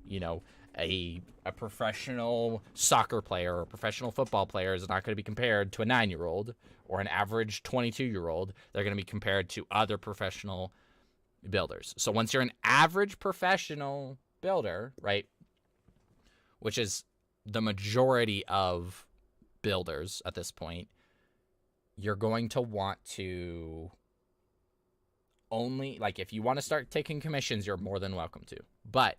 A professional soccer player or a professional football player is not going to be compared to a 9-year-old or an average 22-year-old. They're going to be compared to other professional builders. So once you're an average professional builder, right, which is the majority of builders at this point, you're going to want to only, like, if you want to start taking commissions, you're more than welcome to. But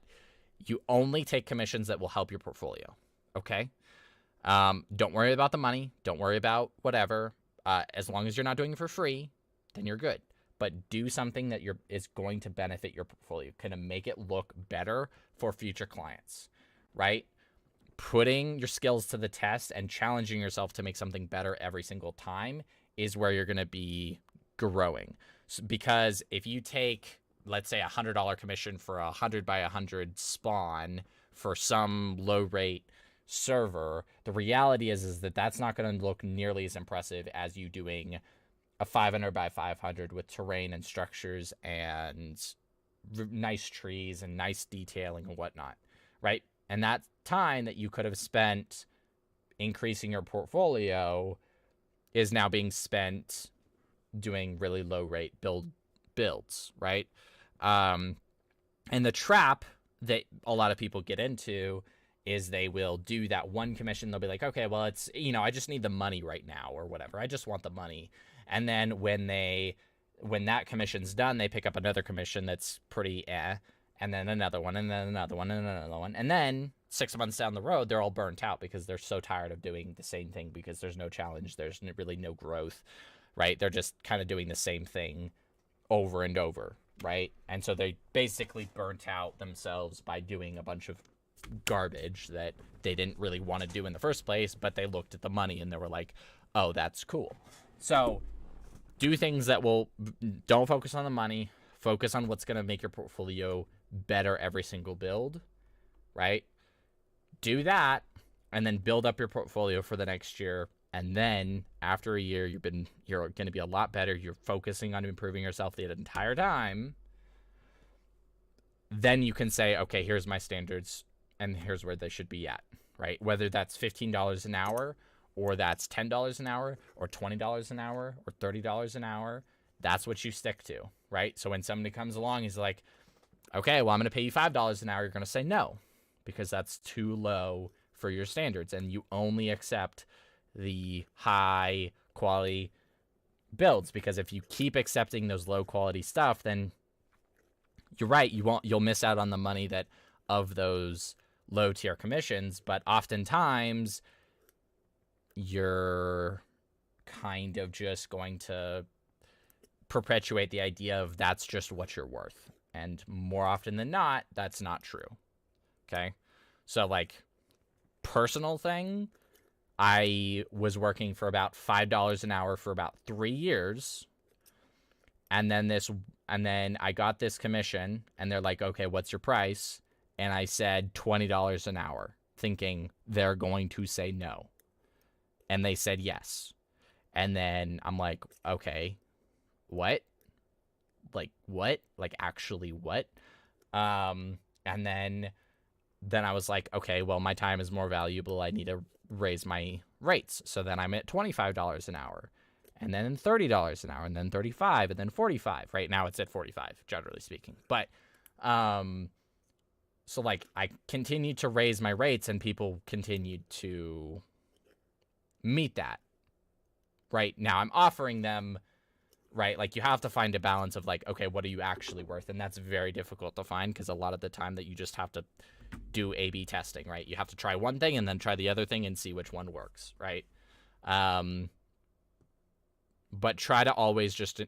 you only take commissions that will help your portfolio, okay? Don't worry about the money. Don't worry about whatever. As long as you're not doing it for free, then you're good. But do something that is going to benefit your portfolio, kind of make it look better for future clients, right? Putting your skills to the test and challenging yourself to make something better every single time is where you're going to be growing. So, because if you take, let's say, $100 commission for a 100 by 100 spawn for some low rate server, the reality is that that's not going to look nearly as impressive as you doing a 500 by 500 with terrain and structures and nice trees and nice detailing and whatnot, right? And that time that you could have spent increasing your portfolio is now being spent doing really low rate builds, right? And the trap that a lot of people get into is they will do that one commission. They'll be like, okay, well, it's, I just need the money right now or whatever. I just want the money. And then when that commission's done, they pick up another commission that's pretty and then another one, and then another one, and another one. And then 6 months down the road, they're all burnt out because they're so tired of doing the same thing because there's no challenge. There's really no growth, right? They're just kind of doing the same thing over and over, right? And so they basically burnt out themselves by doing a bunch of garbage that they didn't really want to do in the first place, but they looked at the money and they were like, oh, that's cool. So do things that don't focus on the money, focus on what's going to make your portfolio better every single build, right? Do that, and then build up your portfolio for the next year. And then after a year, you're going to be a lot better. You're focusing on improving yourself the entire time. Then you can say, okay, here's my standards, and here's where they should be at, right? Whether that's $15 an hour, or that's $10 an hour, or $20 an hour, or $30 an hour, that's what you stick to, right? So when somebody comes along, he's like, okay, well, I'm going to pay you $5 an hour. You're going to say no, because that's too low for your standards, and you only accept the high quality builds, because if you keep accepting those low quality stuff, then you're right, you'll miss out on the money that of those low tier commissions, but oftentimes you're kind of just going to perpetuate the idea of that's just what you're worth. And more often than not, that's not true. Okay? So, like, personal thing, I was working for about $5 an hour for about 3 years. And then I got this commission, and they're like, okay, what's your price? And I said $20 an hour, thinking they're going to say no. And they said yes. And then I'm like, okay, what? Like, what? Like, actually what? And then I was like, okay, well, my time is more valuable. I need to raise my rates. So then I'm at $25 an hour, and then $30 an hour, and then $35, and then $45. Right now it's at $45, generally speaking. But, so, like, I continued to raise my rates, and people continued to meet that. Right now I'm offering them, right? Like, you have to find a balance of, like, okay, what are you actually worth? And that's very difficult to find, because a lot of the time that you just have to do A/B testing, right? You have to try one thing and then try the other thing and see which one works, right? But try to always just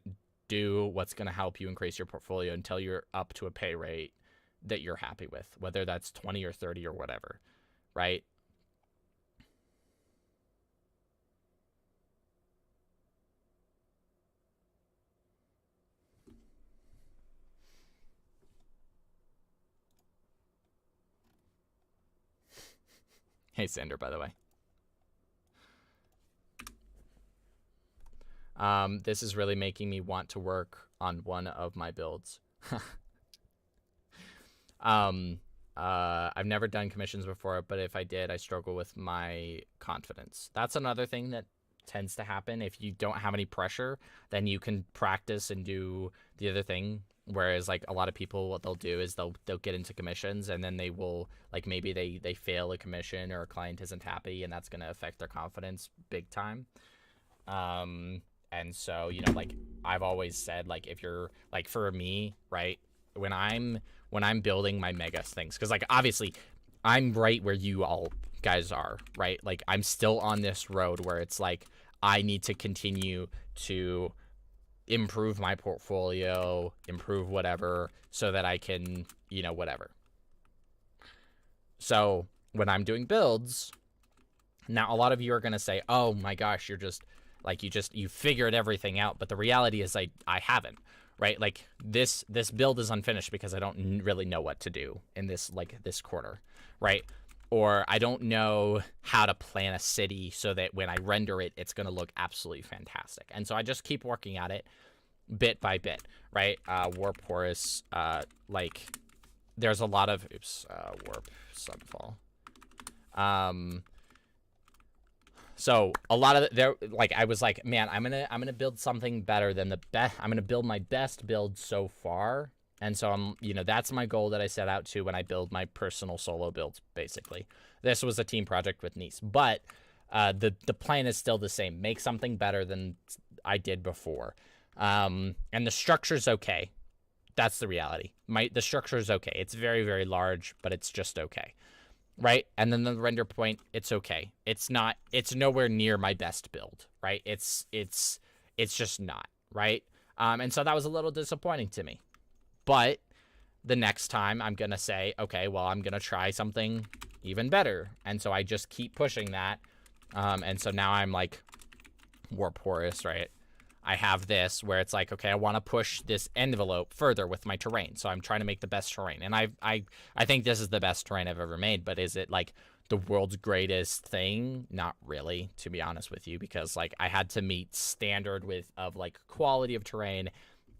do what's going to help you increase your portfolio until you're up to a pay rate that you're happy with, whether that's 20 or 30 or whatever, right? Hey, Sander, by the way. This is really making me want to work on one of my builds. I've never done commissions before, but if I did, I struggle with my confidence. That's another thing that tends to happen. If you don't have any pressure, then you can practice and do the other thing. Whereas like a lot of people, what they'll do is they'll get into commissions, and then they will, like, maybe they fail a commission or a client isn't happy, and that's going to affect their confidence big time. And so, you know, like I've always said, like, if you're like, for me, right, when I'm building my mega things, because like obviously I'm right where you all guys are, right? Like I'm still on this road where it's like I need to continue to improve my portfolio, improve whatever, so that I can, you know, whatever. So when I'm doing builds, now a lot of you are going to say, oh my gosh, you're just like, you figured everything out. But the reality is I haven't, right? Like this build is unfinished because I don't really know what to do in this, like this quarter, right? Or I don't know how to plan a city so that when I render it, it's going to look absolutely fantastic. And so I just keep working at it bit by bit, right? Warp Horace, like there's a lot of, warp sunfall. So a lot of there, like I was like, man, I'm gonna build something better than the best. I'm gonna build my best build so far. And so I'm, you know, that's my goal that I set out to when I build my personal solo builds, basically. This was a team project with Nice, but the plan is still the same. Make something better than I did before. And the structure's okay. That's the reality. The structure's okay. It's very, very large, but it's just okay. Right? And then the render point, it's okay. It's nowhere near my best build, right? It's just not, right? And so that was a little disappointing to me. But the next time I'm going to say, okay, well, I'm going to try something even better. And so I just keep pushing that. And so now I'm like Warp Horace, right? I have this where it's like, okay, I want to push this envelope further with my terrain. So I'm trying to make the best terrain. And I think this is the best terrain I've ever made, but is it like the world's greatest thing? Not really, to be honest with you, because like I had to meet standard of like quality of terrain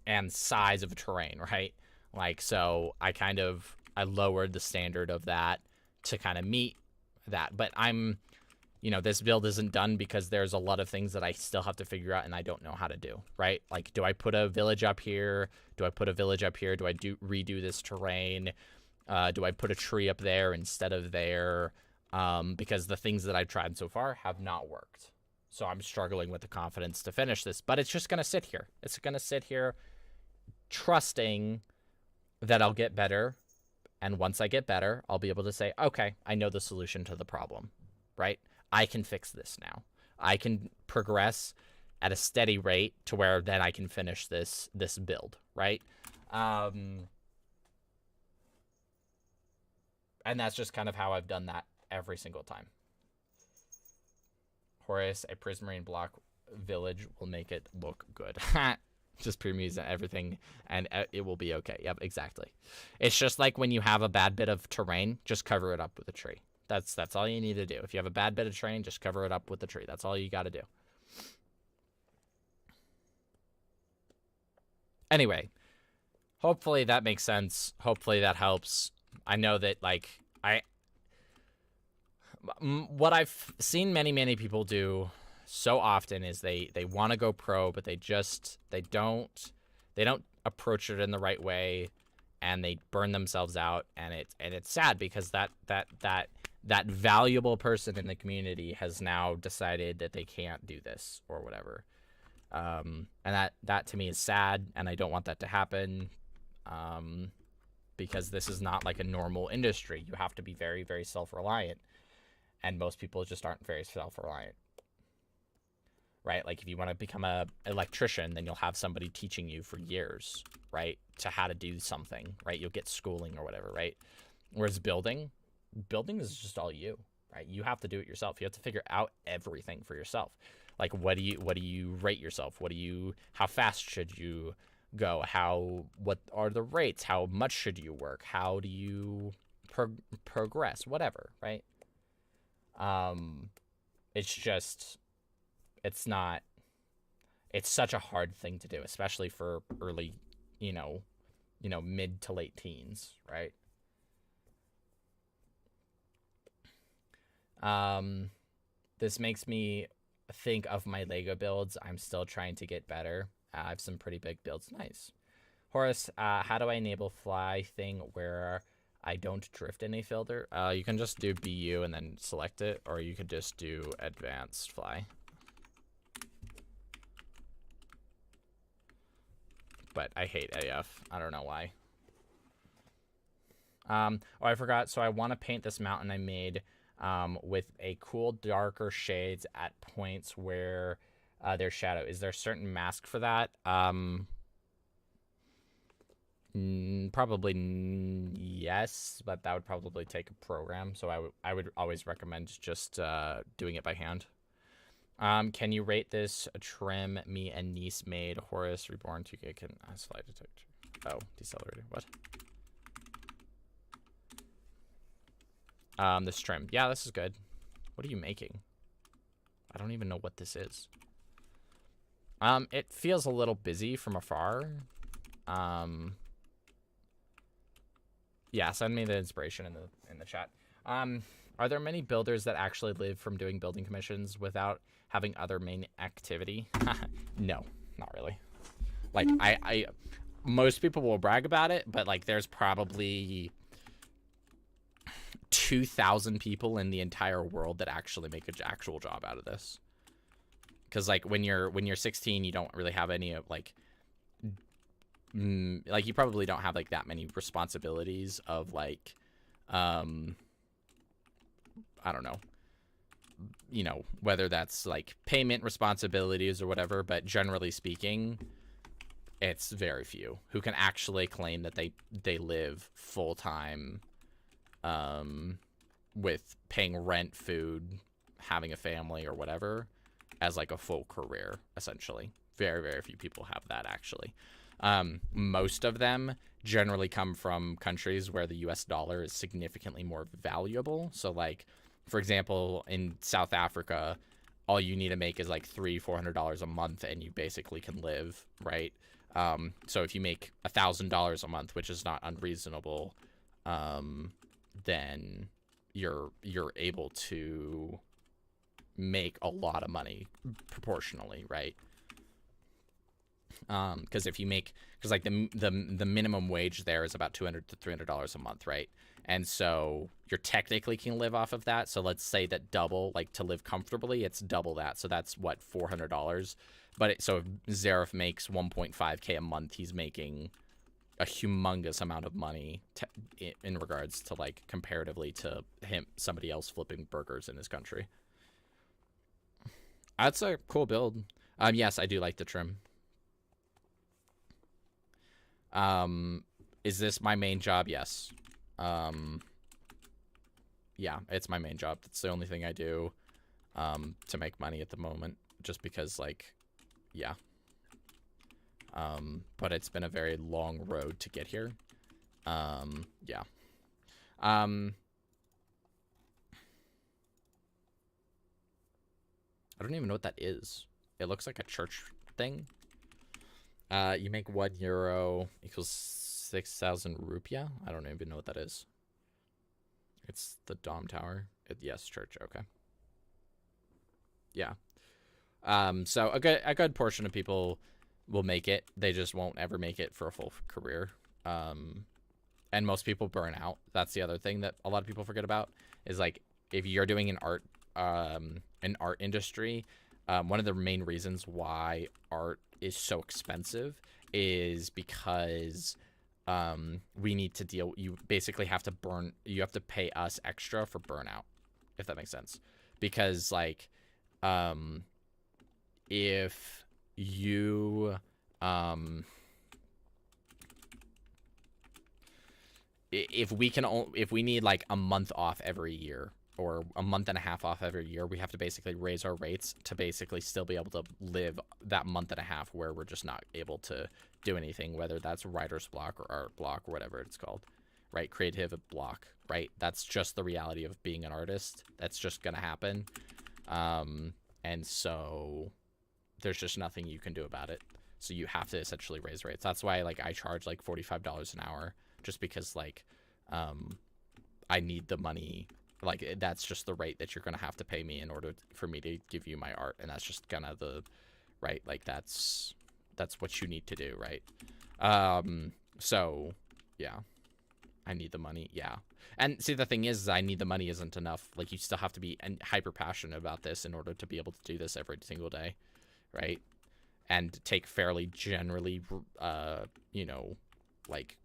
and size of terrain, right? Like, so I lowered the standard of that to kind of meet that. But you know, this build isn't done because there's a lot of things that I still have to figure out and I don't know how to do, right? Like, do I put a village up here? Do I put a village up here? Do I redo this terrain? Do I put a tree up there instead of there? Because the things that I've tried so far have not worked. So I'm struggling with the confidence to finish this, but it's just going to sit here. It's going to sit here trusting that I'll get better. And once I get better, I'll be able to say, okay, I know the solution to the problem, right? I can fix this now. I can progress at a steady rate to where then I can finish this build, right? And that's just kind of how I've done that every single time. Horace, a prismarine block village will make it look good. Just premiums and everything, and it will be okay. Yep, exactly. It's just like when you have a bad bit of terrain, just cover it up with a tree. That's all you need to do. If you have a bad bit of terrain, just cover it up with a tree. That's all you got to do. Anyway, hopefully that makes sense. Hopefully that helps. I know that, like, what I've seen many people do so often is they want to go pro, but they don't approach it in the right way, and they burn themselves out, and it's sad because that valuable person in the community has now decided that they can't do this or whatever. And that to me is sad, and I don't want that to happen. Because this is not like a normal industry. You have to be very, very self-reliant, and most people just aren't very self-reliant. Right? Like if you want to become an electrician, then you'll have somebody teaching you for years, right? To how to do something, right? You'll get schooling or whatever, right? Whereas building is just all you, right? You have to do it yourself. You have to figure out everything for yourself. Like what do you rate yourself? How fast should you go? What are the rates? How much should you work? How do you progress? Whatever, right? It's such a hard thing to do, especially for early, mid to late teens, right? This makes me think of my Lego builds. I'm still trying to get better. I have some pretty big builds. Nice. Horace, how do I enable fly thing where I don't drift any filter? You can just do BU and then select it, or you could just do advanced fly. But I hate AF. I don't know why. Oh, I forgot. So I want to paint this mountain I made with a cool darker shades at points where there's shadow. Is there a certain mask for that? Probably yes, but that would probably take a program. So I would always recommend just doing it by hand. Can you rate this trim me and niece made Horace Reborn 2K can slide detector? Oh, decelerated. What? This trim. Yeah, this is good. What are you making? I don't even know what this is. It feels a little busy from afar. Yeah, send me the inspiration in the chat. Are there many builders that actually live from doing building commissions without having other main activity? No, not really. Like I most people will brag about it, but like there's probably 2,000 people in the entire world that actually make an actual job out of this. Because like when you're 16, you don't really have any of like you probably don't have like that many responsibilities of like I don't know, you know, whether that's like payment responsibilities or whatever, but generally speaking, it's very few who can actually claim that they live full time with paying rent, food, having a family or whatever as like a full career, essentially. Very, very few people have that actually. Most of them generally come from countries where the US dollar is significantly more valuable. So like, for example, in South Africa, all you need to make is like $300-400 a month and you basically can live, right? So if you make $1,000 a month, which is not unreasonable, then you're able to make a lot of money proportionally, right? Because if you make, because like the minimum wage there is about $200 to $300 a month, right? And so you're technically can live off of that. So let's say that double, like to live comfortably, it's double that. So that's what, $400. But so if Zareth makes 1.5K a month, he's making a humongous amount of money in regards to like comparatively to somebody else flipping burgers in his country. That's a cool build. Yes, I do like the trim. Is this my main job? Yes. Yeah, it's my main job. That's the only thing I do to make money at the moment, just because like, yeah. But it's been a very long road to get here. Yeah. I don't even know what that is. It looks like a church thing. You make €1 equals 6,000 rupiah. I don't even know what that is. It's the Dom Tower. Yes, church. Okay. Yeah. So a good portion of people will make it. They just won't ever make it for a full career. And most people burn out. That's the other thing that a lot of people forget about is like if you're doing an art industry, one of the main reasons why art is so expensive is because we need to deal, you basically have to pay us extra for burnout, if that makes sense. Because like if you if we need like a month off every year or a month and a half off every year, we have to basically raise our rates to basically still be able to live that month and a half where we're just not able to do anything, whether that's writer's block or art block or whatever it's called, right? Creative block, right? That's just the reality of being an artist. That's just gonna happen. And so there's just nothing you can do about it. So you have to essentially raise rates. That's why like I charge like $45 an hour, just because like I need the money Like, that's just the rate that you're gonna have to pay me in order for me to give you my art, and that's just kind of the right. Like, that's what you need to do, right? So yeah, I need the money. Yeah. And see, the thing is I need the money isn't enough. Like, you still have to be hyper passionate about this in order to be able to do this every single day, right? And take fairly generally, you know, like,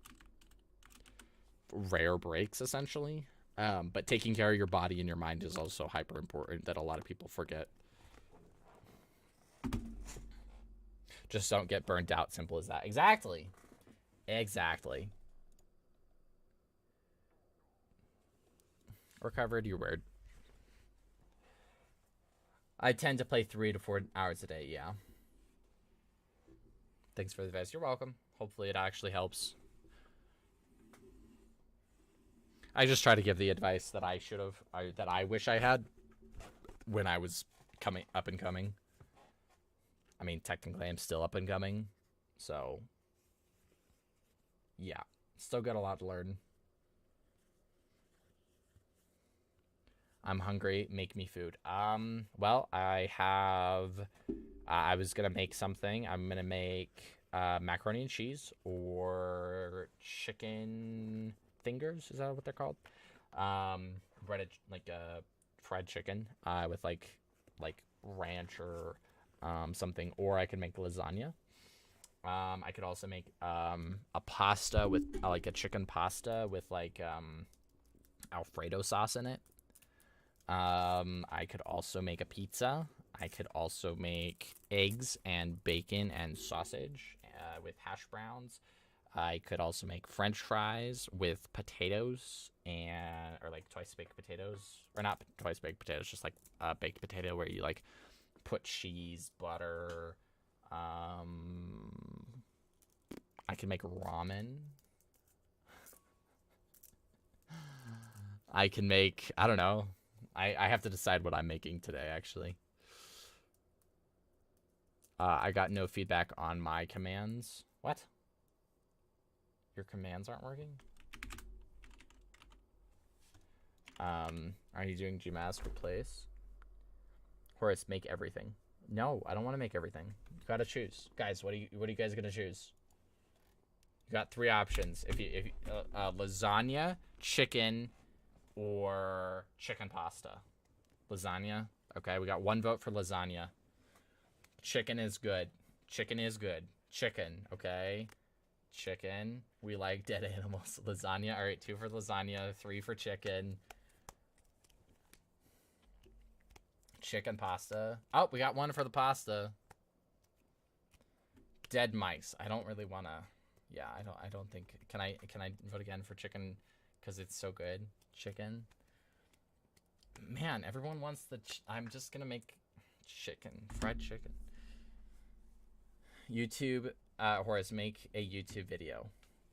rare breaks, essentially. But taking care of your body and your mind is also hyper important that a lot of people forget. Just don't get burnt out. Simple as that. Exactly. Exactly. Recovered, you're weird. I tend to play 3 to 4 hours a day, yeah. Thanks for the advice. You're welcome. Hopefully it actually helps. I just try to give the advice that I should have, that I wish I had when I was up and coming. I mean, technically I'm still up and coming, so yeah, still got a lot to learn. I'm hungry. Make me food. Well, I was gonna make something. I'm gonna make macaroni and cheese or chicken fingers. Is that what they're called? Breaded, like fried chicken with like ranch or something. Or I could make lasagna. I could also make a pasta with like a chicken pasta with like Alfredo sauce in it. I could also make a pizza. I could also make eggs and bacon and sausage with hash browns. I could also make French fries with potatoes or like twice baked potatoes, or not twice baked potatoes, just like a baked potato where you like put cheese, butter. I can make ramen. I can make, I don't know. I have to decide what I'm making today, actually. I got no feedback on my commands. What? Your commands aren't working? Are you doing GMAS replace? Horace, make everything. No, I don't want to make everything. You gotta choose. Guys, what are you guys gonna choose? You got 3 options. If you lasagna, chicken, or chicken pasta. Lasagna. Okay, we got 1 vote for lasagna. Chicken is good. Chicken is good. Chicken, okay? Chicken. We like dead animals. Lasagna. All right, 2 for lasagna, 3 for chicken. Chicken pasta. Oh, we got 1 for the pasta. Dead mice. I don't really want to. Yeah, I don't think. Can I vote again for chicken because it's so good? Chicken. Man, everyone wants the I'm just gonna make chicken, fried chicken. YouTube, Horace, make a YouTube video.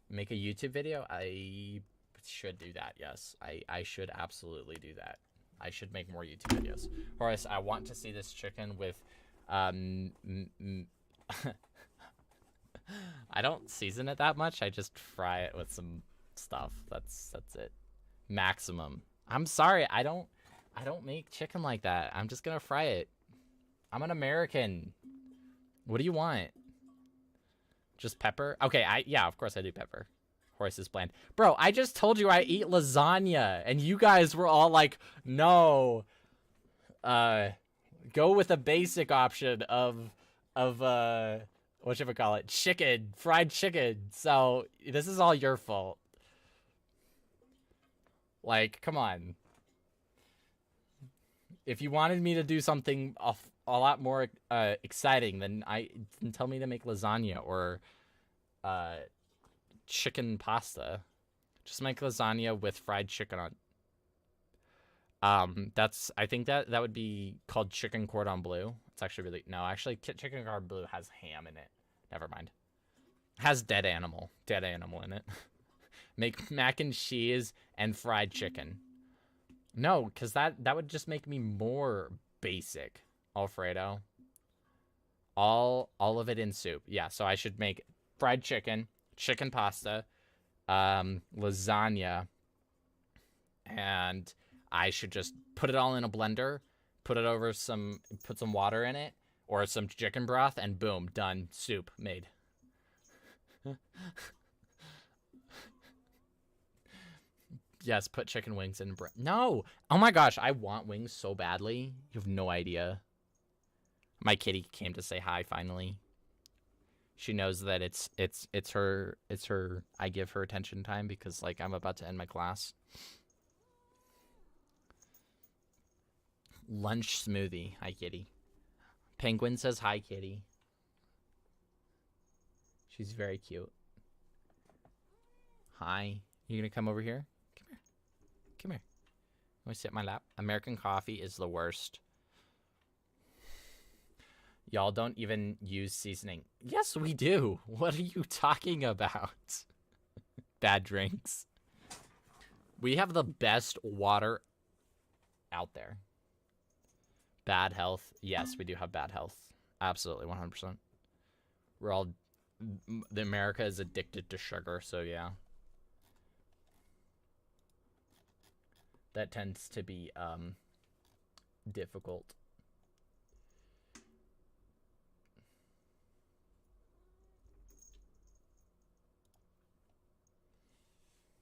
Make a YouTube video? I should do that, yes. I should absolutely do that. I should make more YouTube videos. Horace, I want to see this chicken with, I don't season it that much. I just fry it with some stuff. That's it. Maximum. I'm sorry, I don't make chicken like that. I'm just gonna fry it. I'm an American. What do you want? Just pepper? Okay, yeah, of course I do pepper. Horace is bland. Bro, I just told you I eat lasagna, and you guys were all like, no. Go with a basic option of whatchamacallit, chicken, fried chicken. So this is all your fault. Like, come on. If you wanted me to do something a lot more exciting, then tell me to make lasagna or chicken pasta. Just make lasagna with fried chicken on. I think that would be called chicken cordon bleu. It's actually actually chicken cordon bleu has ham in it. Never mind. Has dead animal in it. Make mac and cheese and fried chicken. No, because that would just make me more basic. Alfredo. All of it in soup. Yeah, so I should make fried chicken, chicken pasta, lasagna, and I should just put it all in a blender, put some water in it, or some chicken broth, and boom, done. Soup made. Yes, put chicken wings in bread. No! Oh my gosh, I want wings so badly. You have no idea. My kitty came to say hi finally. She knows that it's her I give her attention time because like I'm about to end my class. Lunch smoothie. Hi, kitty. Penguin says hi, kitty. She's very cute. Hi. You gonna come over here? Come here. Come here. You wanna sit in my lap? American coffee is the worst. Y'all don't even use seasoning. Yes, we do. What are you talking about? Bad drinks. We have the best water out there. Bad health. Yes, we do have bad health. Absolutely, 100%. We're all... America is addicted to sugar, so yeah. That tends to be, difficult.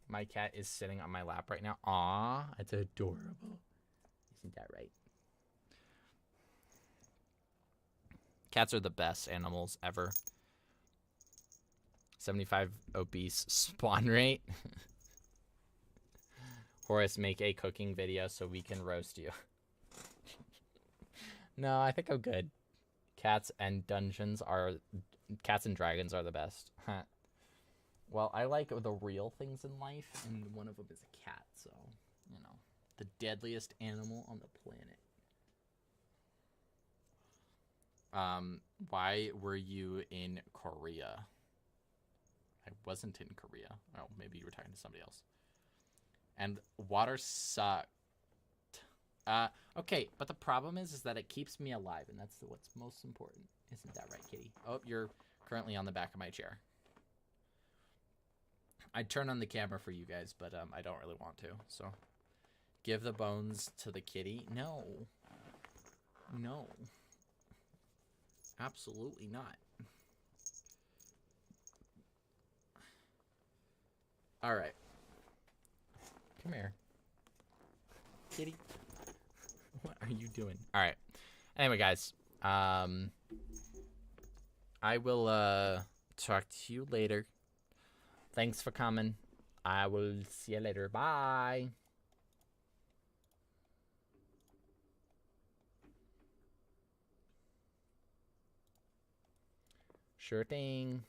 My cat is sitting on my lap right now. Aw, it's adorable. Isn't that right? Cats are the best animals ever. 75 obese spawn rate. Horace, make a cooking video so we can roast you. No, I think I'm good. Cats and dragons are the best. Well, I like the real things in life, and one of them is a cat, so, you know, the deadliest animal on the planet. Why were you in Korea? I wasn't in Korea. Oh, maybe you were talking to somebody else. And water sucked. Okay, but the problem is that it keeps me alive, and that's what's most important. Isn't that right, kitty? Oh, you're currently on the back of my chair. I'd turn on the camera for you guys, but I don't really want to, so. Give the bones to the kitty? No. No. Absolutely not. Alright. Come here. Kitty. What are you doing? Alright. Anyway, guys. I will talk to you later. Thanks for coming. I will see you later. Bye. Sure thing.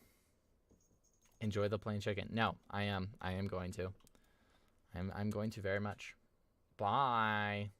Enjoy the plain chicken. No, I am going to. I'm going to very much. Bye.